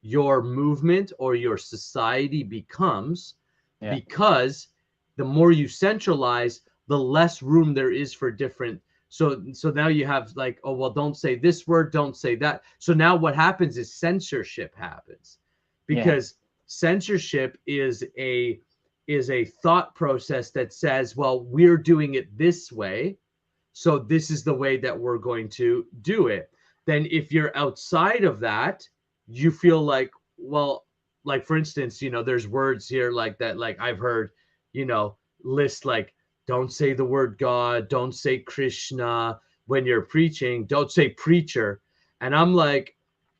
your movement or your society becomes, because the more you centralize, the less room there is for different. So now you have like, oh, well, don't say this word, don't say that. So now what happens is censorship happens, because censorship is a thought process that says, well, we're doing it this way, so this is the way that we're going to do it. Then if you're outside of that, you feel like, well, like for instance, there's words here like that, like I've heard, list like, don't say the word God, don't say Krishna when you're preaching, don't say preacher. And I'm like,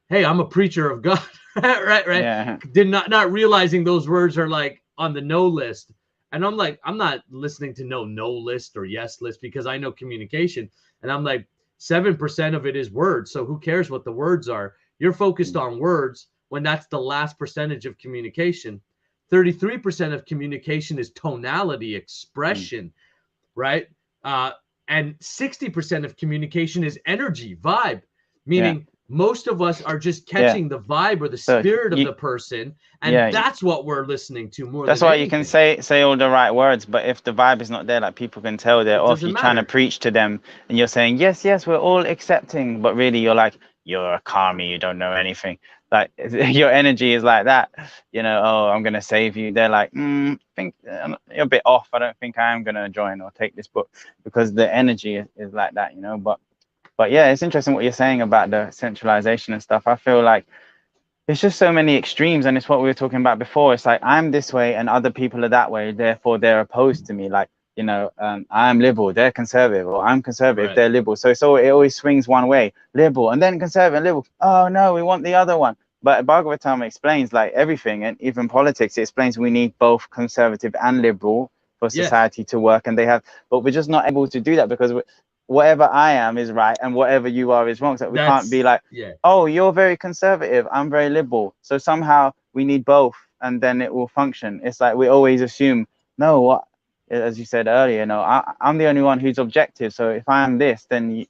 hey, I'm a preacher of God. right. Did not realizing those words are like on the no list. And I'm like, I'm not listening to no list or yes list, because I know communication. And I'm like, 7% of it is words. So who cares what the words are? You're focused on words when that's the last percentage of communication. 33% of communication is tonality, expression, right? Uh, and 60% of communication is energy, vibe,
Yeah.
meaning most of us are just
Yeah.
catching the vibe or the
So
spirit of
you,
the person. And
yeah,
that's what we're listening to more
that's
than
why you can
anything.
say all the right words, but if the vibe is not there, like people can tell they're
It
off.
doesn't
You're trying to
matter.
preach to them, and you're saying yes, yes, we're all accepting, but really you're like, you're a commie, you don't know anything. Like your energy is like that, you know. Oh, I'm gonna save you. They're like, I think you're a bit off. I don't think I am gonna join or take this book, because the energy is like that, you know. But yeah, it's interesting what you're saying about the centralization and stuff. I feel like it's just so many extremes, and it's what we were talking about before. It's like I'm this way and other people are that way, therefore they're opposed to me. Like, you know, I'm liberal, they're conservative, or I'm conservative,
Right.
they're liberal. So it always swings one way, liberal and then conservative and liberal. Oh no, we want the other one. But Bhagavatam explains like everything, and even politics. It explains we need both conservative and liberal for
Yes.
society to work, and but we're just not able to do that because whatever I am is right and whatever you are is wrong. So we can't be
That's,
like,
yeah.
oh, you're very conservative, I'm very liberal, so somehow we need both and then it will function. It's like we always assume, no, what, as you said earlier, no, I'm the only one who's objective, so if I'm this, then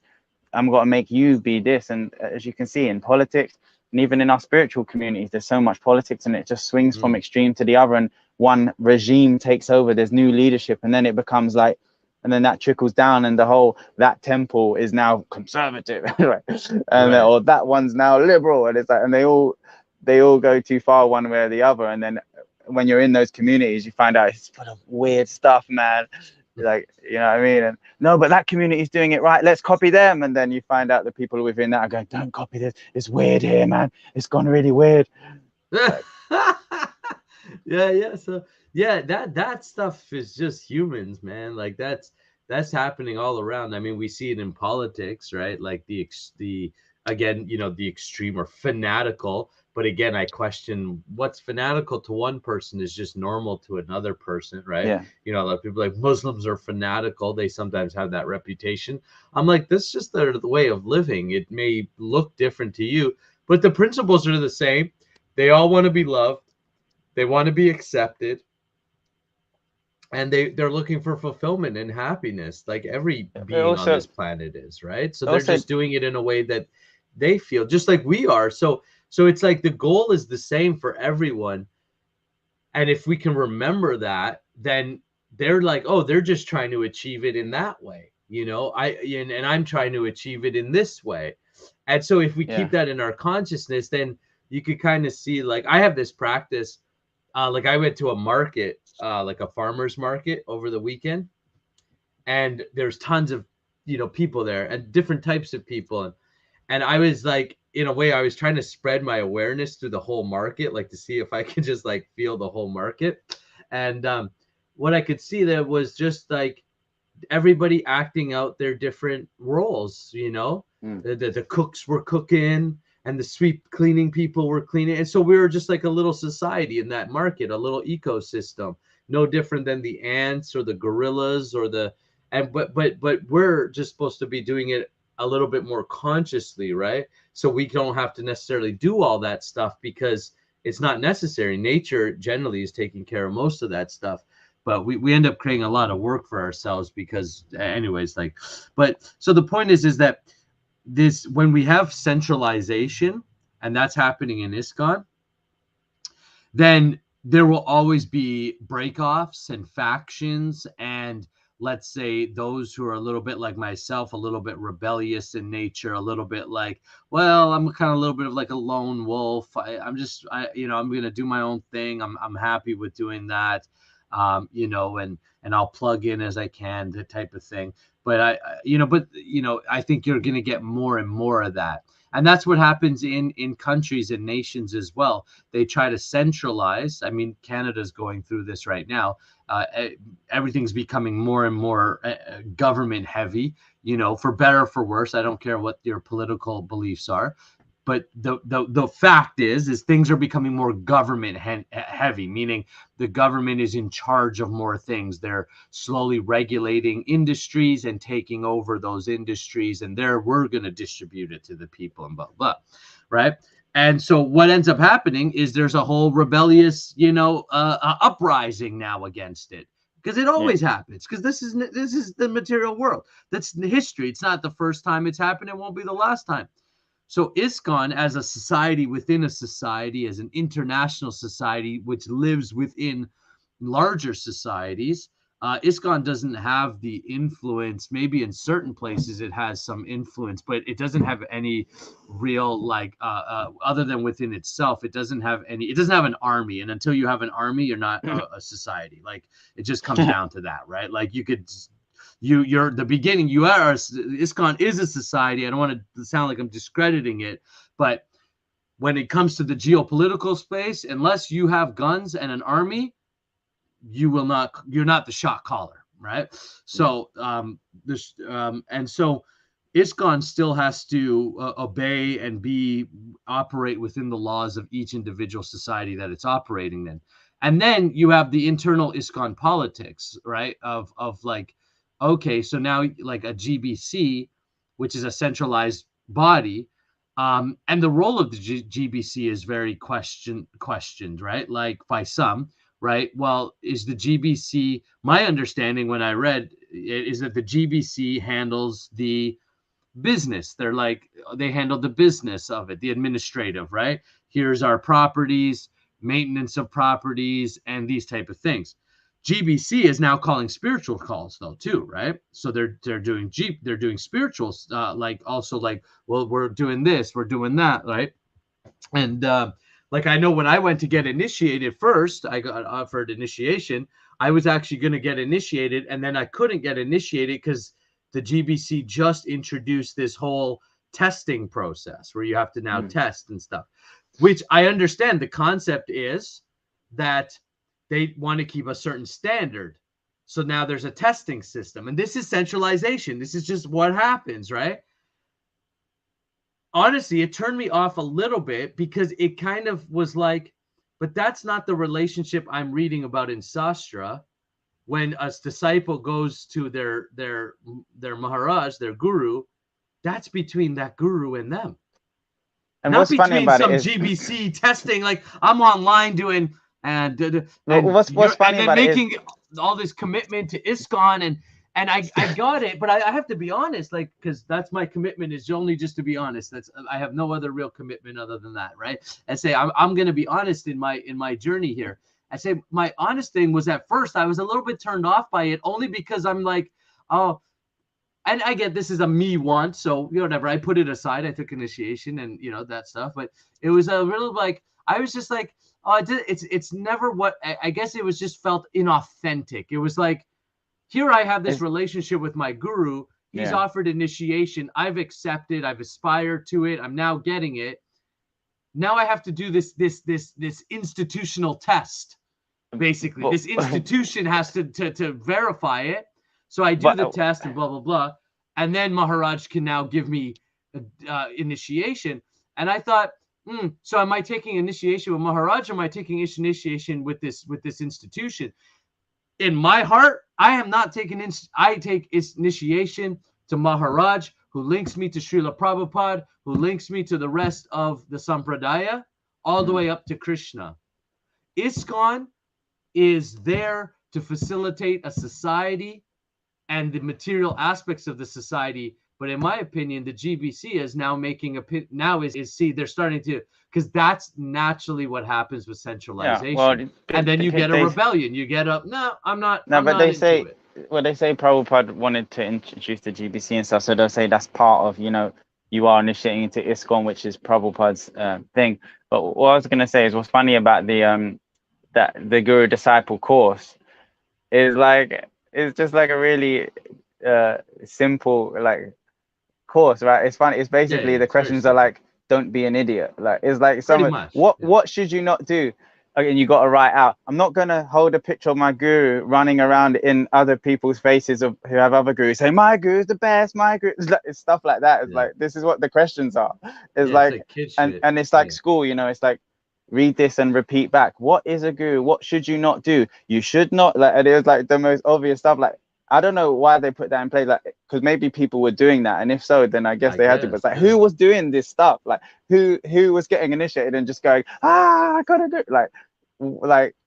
I'm going to make you be this. And as you can see in politics and even in our spiritual communities, there's so much politics and it just swings from extreme to the other, and one regime takes over, there's new leadership, and then it becomes like, and then that trickles down, and that temple is now conservative, right? And
Right.
or that one's now liberal, and it's like, and they all go too far one way or the other. And then when you're in those communities, you find out it's full of weird stuff, man. Like, you know what I mean? And no, but that community is doing it right, let's copy them. And then you find out the people within that are going, don't copy this, it's weird here, man, it's gone really weird. Like,
Yeah. So yeah, that stuff is just humans, man. Like that's happening all around. I mean, we see it in politics, right? Like the again, the extreme or fanatical. But again, I question what's fanatical to one person is just normal to another person, right?
yeah,
A lot of people like Muslims are fanatical. They sometimes have that reputation. I'm like, this is just the way of living. It may look different to you, but the principles are the same. They all want to be loved. They want to be accepted, and they're looking for fulfillment and happiness, like every
but
being on
also
this planet is, right? So they're
also
just doing it in a way that they feel just like we are. So it's like the goal is the same for everyone. And if we can remember that, then they're like, oh, they're just trying to achieve it in that way. And I'm trying to achieve it in this way. And so if we
yeah,
keep that in our consciousness, then you could kind of see, like, I have this practice. Like I went to a market, like a farmer's market over the weekend, and there's tons of, people there and different types of people. And I was like, in a way, I was trying to spread my awareness through the whole market, like to see if I could just like feel the whole market. And what I could see there was just like everybody acting out their different roles. The cooks were cooking and the sweep cleaning people were cleaning, and so we were just like a little society in that market, a little ecosystem, no different than the ants or the gorillas or the and but we're just supposed to be doing it a little bit more consciously, right? So we don't have to necessarily do all that stuff because it's not necessary. Nature generally is taking care of most of that stuff, but we end up creating a lot of work for ourselves because anyways, like, but so the point is that this, when we have centralization, and that's happening in ISKCON, then there will always be breakoffs and factions, and let's say those who are a little bit like myself, a little bit rebellious in nature, a little bit like, well, I'm kind of a little bit of like a lone wolf. I'm going to do my own thing. I'm happy with doing that. And I'll plug in as I can, the type of thing. But I think you're going to get more and more of that. And that's what happens in countries and nations as well. They try to centralize. I mean, Canada's going through this right now. Everything's becoming more and more government heavy, for better or for worse. I don't care what your political beliefs are. But the fact is things are becoming more government heavy, meaning the government is in charge of more things. They're slowly regulating industries and taking over those industries, and we're going to distribute it to the people and blah, blah, right? And so what ends up happening is there's a whole rebellious, uprising now against it, because it always happens, because this is the material world. That's the history. It's not the first time it's happened. It won't be the last time. So ISKCON, as a society within a society, as an international society which lives within larger societies, ISKCON doesn't have the influence. Maybe in certain places it has some influence, but it doesn't have any real, other than within itself. It doesn't have an army, and until you have an army, you're not a society. Like, it just comes down to that, right? Like, you're the beginning. ISKCON is a society. I don't want to sound like I'm discrediting it, but when it comes to the geopolitical space, unless you have guns and an army, you're not the shot caller, right? So and so ISKCON still has to obey and operate within the laws of each individual society that it's operating in. And then you have the internal ISKCON politics, right? Of like, okay, so now, like, a GBC, which is a centralized body, and the role of the GBC is very questioned, right? Like, by some, right? Well, is the GBC, my understanding when I read it, is that the GBC handles the business. They handle the business of it, the administrative, right? Here's our properties, maintenance of properties, and these type of things. GBC is now calling spiritual calls, though, too, right? So they're doing spirituals, well, we're doing this, we're doing that, right? And like, I know when I went to get initiated first, I got offered initiation. I was actually going to get initiated, and then I couldn't get initiated because the GBC just introduced this whole testing process where you have to now test and stuff, which I understand. The concept is that they want to keep a certain standard. So now there's a testing system, and this is centralization. This is just what happens, right? Honestly, it turned me off a little bit, because it kind of was like, but that's not the relationship I'm reading about in Sastra. When a disciple goes to their Maharaj, their guru, that's between that guru and them. And not what's funny about some GBC testing, like I'm online doing, and what's funny about making all this commitment to ISKCON, and I got it, but I have to be honest, like, because that's my commitment, is only just to be honest. I have no other real commitment other than that, right? And say I'm going to be honest in my journey here. I say my honest thing was, at first I was a little bit turned off by it, only because I'm like, oh, and I get this is a me want, so whatever. I put it aside. I took initiation and that stuff, but it was a little like, I was just like, oh, it's never what I guess it was, just felt inauthentic. It was like, here I have this relationship with my guru. He's offered initiation. I've accepted. I've aspired to it. I'm now getting it. Now I have to do this institutional test. Basically, this institution has to verify it. So I do the test and blah blah blah, and then Maharaj can now give me initiation. And I thought, so am I taking initiation with Maharaj, or am I taking initiation with this institution? In my heart, I am not taking I take initiation to Maharaj, who links me to Srila Prabhupada, who links me to the rest of the Sampradaya, all the way up to Krishna. ISKCON is there to facilitate a society and the material aspects of the society. But in my opinion, the GBC is now making they're starting to, because that's naturally what happens with centralization. And then you get a rebellion. You get up. No, I'm not. No, but they say
Prabhupada wanted to introduce the GBC and stuff. So they'll say that's part of, you are initiating into ISKCON, which is Prabhupada's thing. But what I was going to say is, what's funny about the Guru Disciple course is, like, it's just like a really simple, like, course, right? It's funny. It's basically the questions are like, don't be an idiot. Like, it's like what should you not do? and you got to write out, I'm not going to hold a picture of my guru running around in other people's faces of who have other gurus saying my guru is the best, my guru. It's stuff like that. It's like, this is what the questions are. It's
Yeah, it's
like,
like kid
and
shit.
it's like school, you know, it's like, read this and repeat back. What is a guru? What should you not do? You should not, like, and it was like the most obvious stuff. Like, I don't know why they put that in place, like, because maybe people were doing that, and if so, then I guess they had to. But it's like, who was doing this stuff? Like, who was getting initiated and just going, I gotta do, like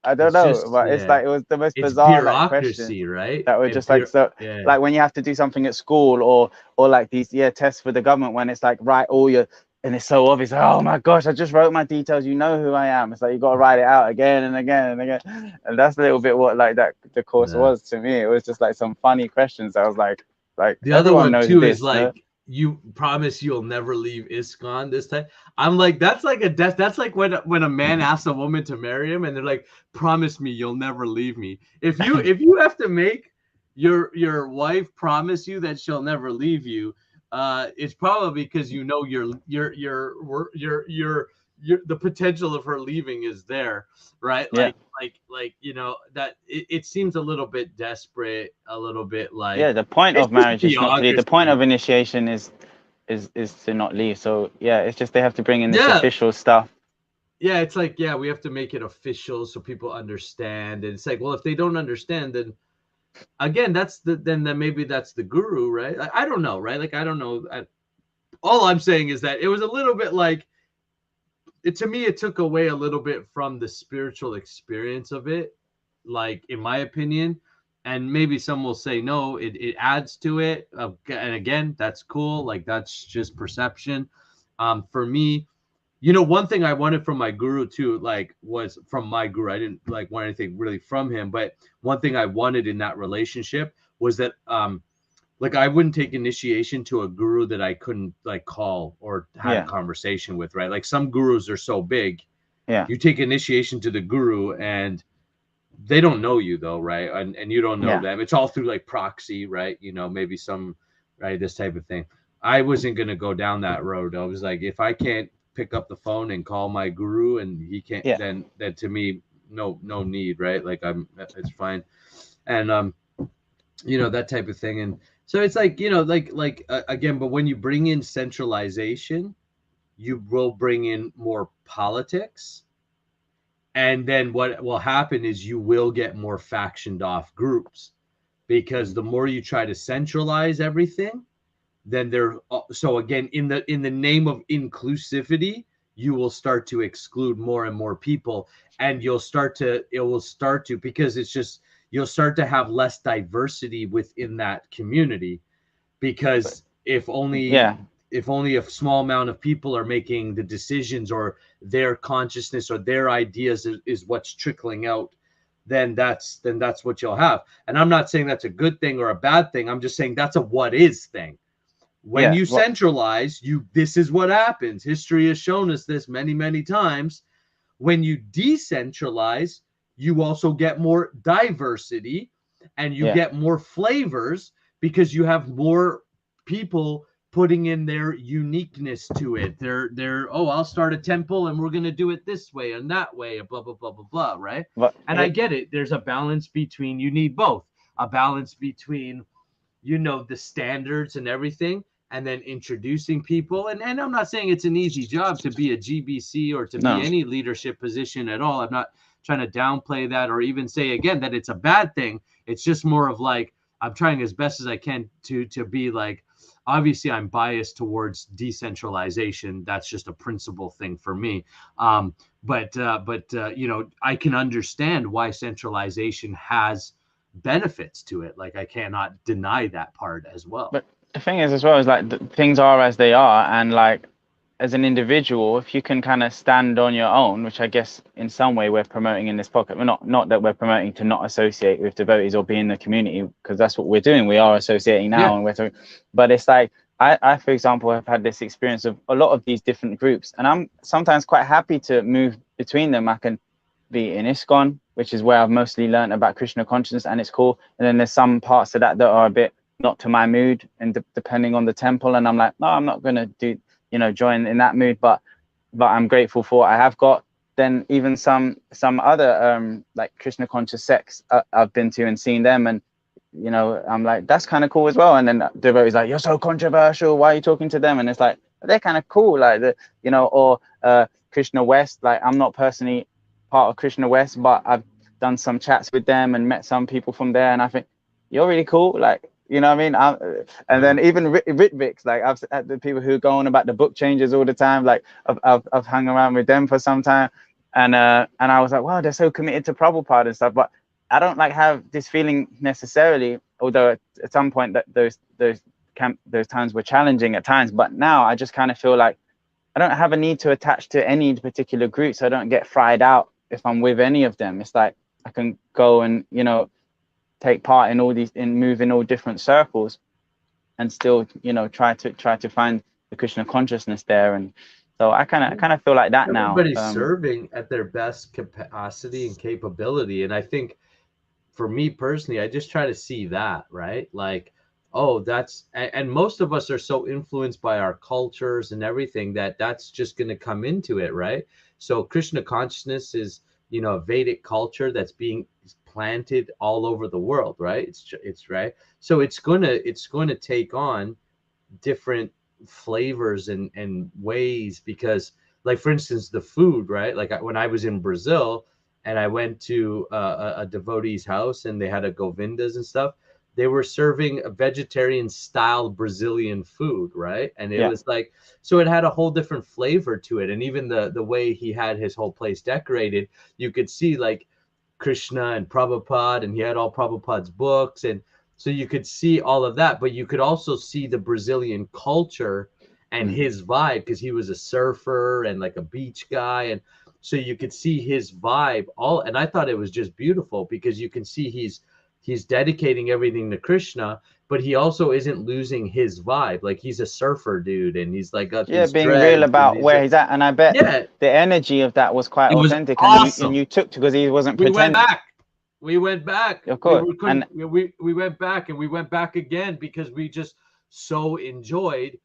I don't know, but it's like, it was the most bizarre, like, question
right?
that were just like, so like when you have to do something at school, or like these tests for the government, when it's like, write all your, and it's so obvious, like, oh my gosh, I just wrote my details, you know who I am. It's like, you got to write it out again and again and again. And that's a little bit what, like, that the course was to me. It was just like some funny questions. I was like
the other one too is like, you promise you'll never leave ISKCON this time. I'm like, that's like a death. That's like when a man asks a woman to marry him and they're like, promise me you'll never leave me. If you have to make your wife promise you that she'll never leave you, it's probably because you know the potential of her leaving is there, right? Like you know, that it seems a little bit desperate, a little bit like,
the point of marriage is not to leave. The point of initiation is to not leave. So it's just they have to bring in this official stuff.
Yeah, it's like, we have to make it official so people understand. And it's like, well, if they don't understand, then again, then maybe that's the guru, right? I don't know, right? Like, I don't know. All I'm saying is that it was a little bit like, to me, it took away a little bit from the spiritual experience of it, like, in my opinion. And maybe some will say, no, it adds to it. And again, that's cool. Like, that's just perception. For me, you know, one thing I wanted from my guru too, like, was from my guru. I didn't like want anything really from him, but one thing I wanted in that relationship was that, like, I wouldn't take initiation to a guru that I couldn't, like, call or have a conversation with, right? Like, some gurus are so big. You take initiation to the guru and they don't know you though, right? And you don't know them. It's all through, like, proxy, right? You know, maybe some, right, this type of thing. I wasn't going to go down that road. I was like, if I can't pick up the phone and call my guru and he can't, then to me, no need, right? Like, it's fine. And you know, that type of thing. And so it's like, you know, like again, but when you bring in centralization, you will bring in more politics. And then what will happen is you will get more factioned off groups, because the more you try to centralize everything, then so again, in the name of inclusivity, you will start to exclude more and more people, and it will start to, because it's just, you'll start to have less diversity within that community, because if only a small amount of people are making the decisions, or their consciousness or their ideas is what's trickling out, then that's what you'll have. And I'm not saying that's a good thing or a bad thing. I'm just saying that's a what is thing. When you centralize, this is what happens. History has shown us this many, many times. When you decentralize, you also get more diversity, and you get more flavors, because you have more people putting in their uniqueness to it. They're I'll start a temple and we're going to do it this way and that way, and blah, blah, blah, blah, blah, right? And I get it. There's a balance between, you need both. A balance between, you know, the standards and everything, and then introducing people. And I'm not saying it's an easy job to be a GBC or to be any leadership position at all. I'm not trying to downplay that or even say again that it's a bad thing. It's just more of like, I'm trying as best as I can to be like, obviously I'm biased towards decentralization. That's just a principle thing for me. But you know, I can understand why centralization has benefits to it. Like, I cannot deny that part as well. But
the thing is as well, is like, things are as they are, and like, as an individual, if you can kind of stand on your own, which I guess in some way we're promoting in this pocket, we're not that we're promoting to not associate with devotees or be in the community, because that's what we're doing. We are associating now, and we're talking, but it's like, I for example have had this experience of a lot of these different groups, and I'm sometimes quite happy to move between them. I can be in ISKCON, which is where I've mostly learned about Krishna consciousness, and it's cool. And then there's some parts of that are a bit not to my mood, and depending on the temple, and I'm like, no, I'm not going to do, you know, join in that mood, but I'm grateful for what I have got. than even some other like Krishna conscious sects I've been to and seen them, and you know, I'm like, that's kind of cool as well. And then devotees like, you're so controversial, why are you talking to them? And it's like, they're kind of cool, like the, you know, or Krishna West. Like, I'm not personally part of Krishna West, but I've done some chats with them and met some people from there, and I think you're really cool, like, you know what I mean? And then even Ritviks, like I've had the people who go on about the book changes all the time, like I've hung around with them for some time, and I was like, wow, they're so committed to Prabhupada and stuff. But I don't like have this feeling necessarily, although at some point that those times were challenging at times. But now I just kind of feel like I don't have a need to attach to any particular group, so I don't get fried out if I'm with any of them. It's like I can go and, you know, take part in all these, move in all different circles, and still, you know, try to find the Krishna consciousness there. And so I kind of feel like that now.
Everybody's serving at their best capacity and capability, and I think, for me personally, I just try to see that, right? Like, oh, and most of us are so influenced by our cultures and everything that's just going to come into it, right? So Krishna consciousness is, you know, a Vedic culture that's being planted all over the world, right? It's right. So it's going to take on different flavors and ways, because, like, for instance, the food, right? Like when I was in Brazil, and I went to a devotee's house, and they had a Govindas and stuff. They were serving a vegetarian style Brazilian food, right? And it was like, so it had a whole different flavor to it. And even the way he had his whole place decorated, you could see like Krishna and Prabhupada, and he had all Prabhupada's books. And so you could see all of that, but you could also see the Brazilian culture and his vibe, because he was a surfer and like a beach guy. And so you could see his vibe all, and I thought it was just beautiful, because you can see he's dedicating everything to Krishna, but he also isn't losing his vibe. Like, he's a surfer dude, and he's like
being real about where he's at. And I bet the energy of that was quite authentic.
Awesome.
And you took to, because he wasn't pretending.
We went back.
Of course.
We went back, and we went back again, because we just so enjoyed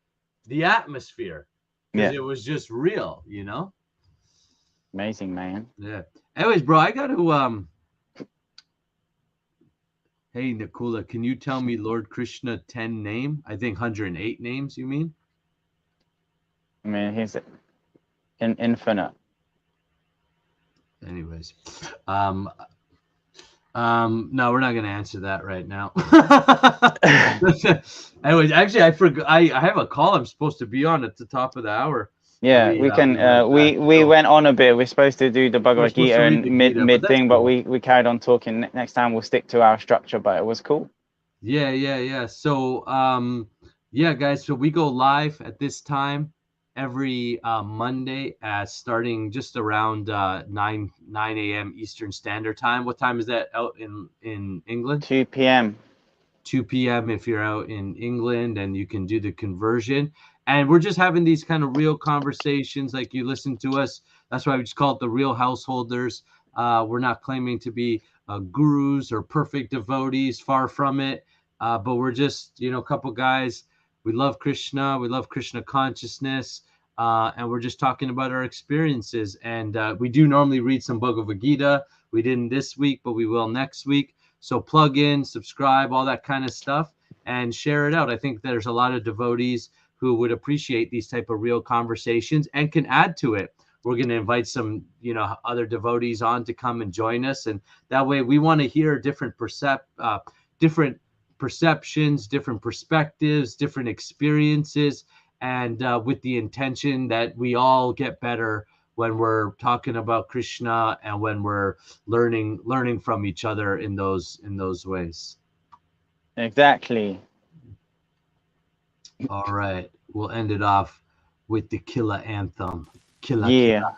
the atmosphere, because it was just real, you know.
Amazing, man.
Yeah. Anyways, bro, I got to hey, Nakula, can you tell me Lord Krishna 10 name? I think 108 names, you mean?
I mean, he's infinite.
Anyways, no, we're not going to answer that right now. Anyways, actually, I forgot. I have a call I'm supposed to be on at the top of the hour.
Yeah, we can. We went on a bit. We're supposed to do the Bhagavad Gita and mid thing, but we carried on talking. Next time we'll stick to our structure, but it was cool.
Yeah. So yeah, guys. So we go live at this time every Monday, starting just around 9 a.m. Eastern Standard Time. What time is that out in England?
2 p.m.
2 p.m. if you're out in England, and you can do the conversion. And we're just having these kind of real conversations, like you listen to us. That's why we just call it the Real Householders. We're not claiming to be gurus or perfect devotees, far from it. But we're just, you know, a couple guys. We love Krishna. We love Krishna consciousness. And we're just talking about our experiences. And we do normally read some Bhagavad Gita. We didn't this week, but we will next week. So plug in, subscribe, all that kind of stuff, and share it out. I think there's a lot of devotees who would appreciate these type of real conversations and can add to it. We're going to invite some, you know, other devotees on to come and join us. And that way we want to hear different perceptions, different perspectives, different experiences, and with the intention that we all get better when we're talking about Krishna and when we're learning from each other in those ways.
Exactly.
All right, we'll end it off with the Killa anthem. Killa.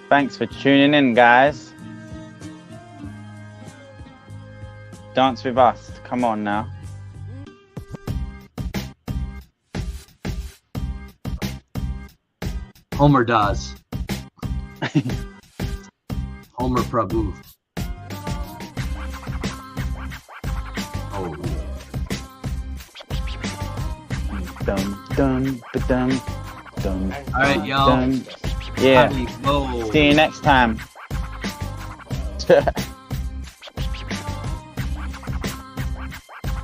Thanks for tuning in, guys. Dance with us. Come on now.
Homer does. Homer Prabhu. Oh.
Dum dum dum dum.
All right, y'all.
Yeah.
Whoa.
See you next time.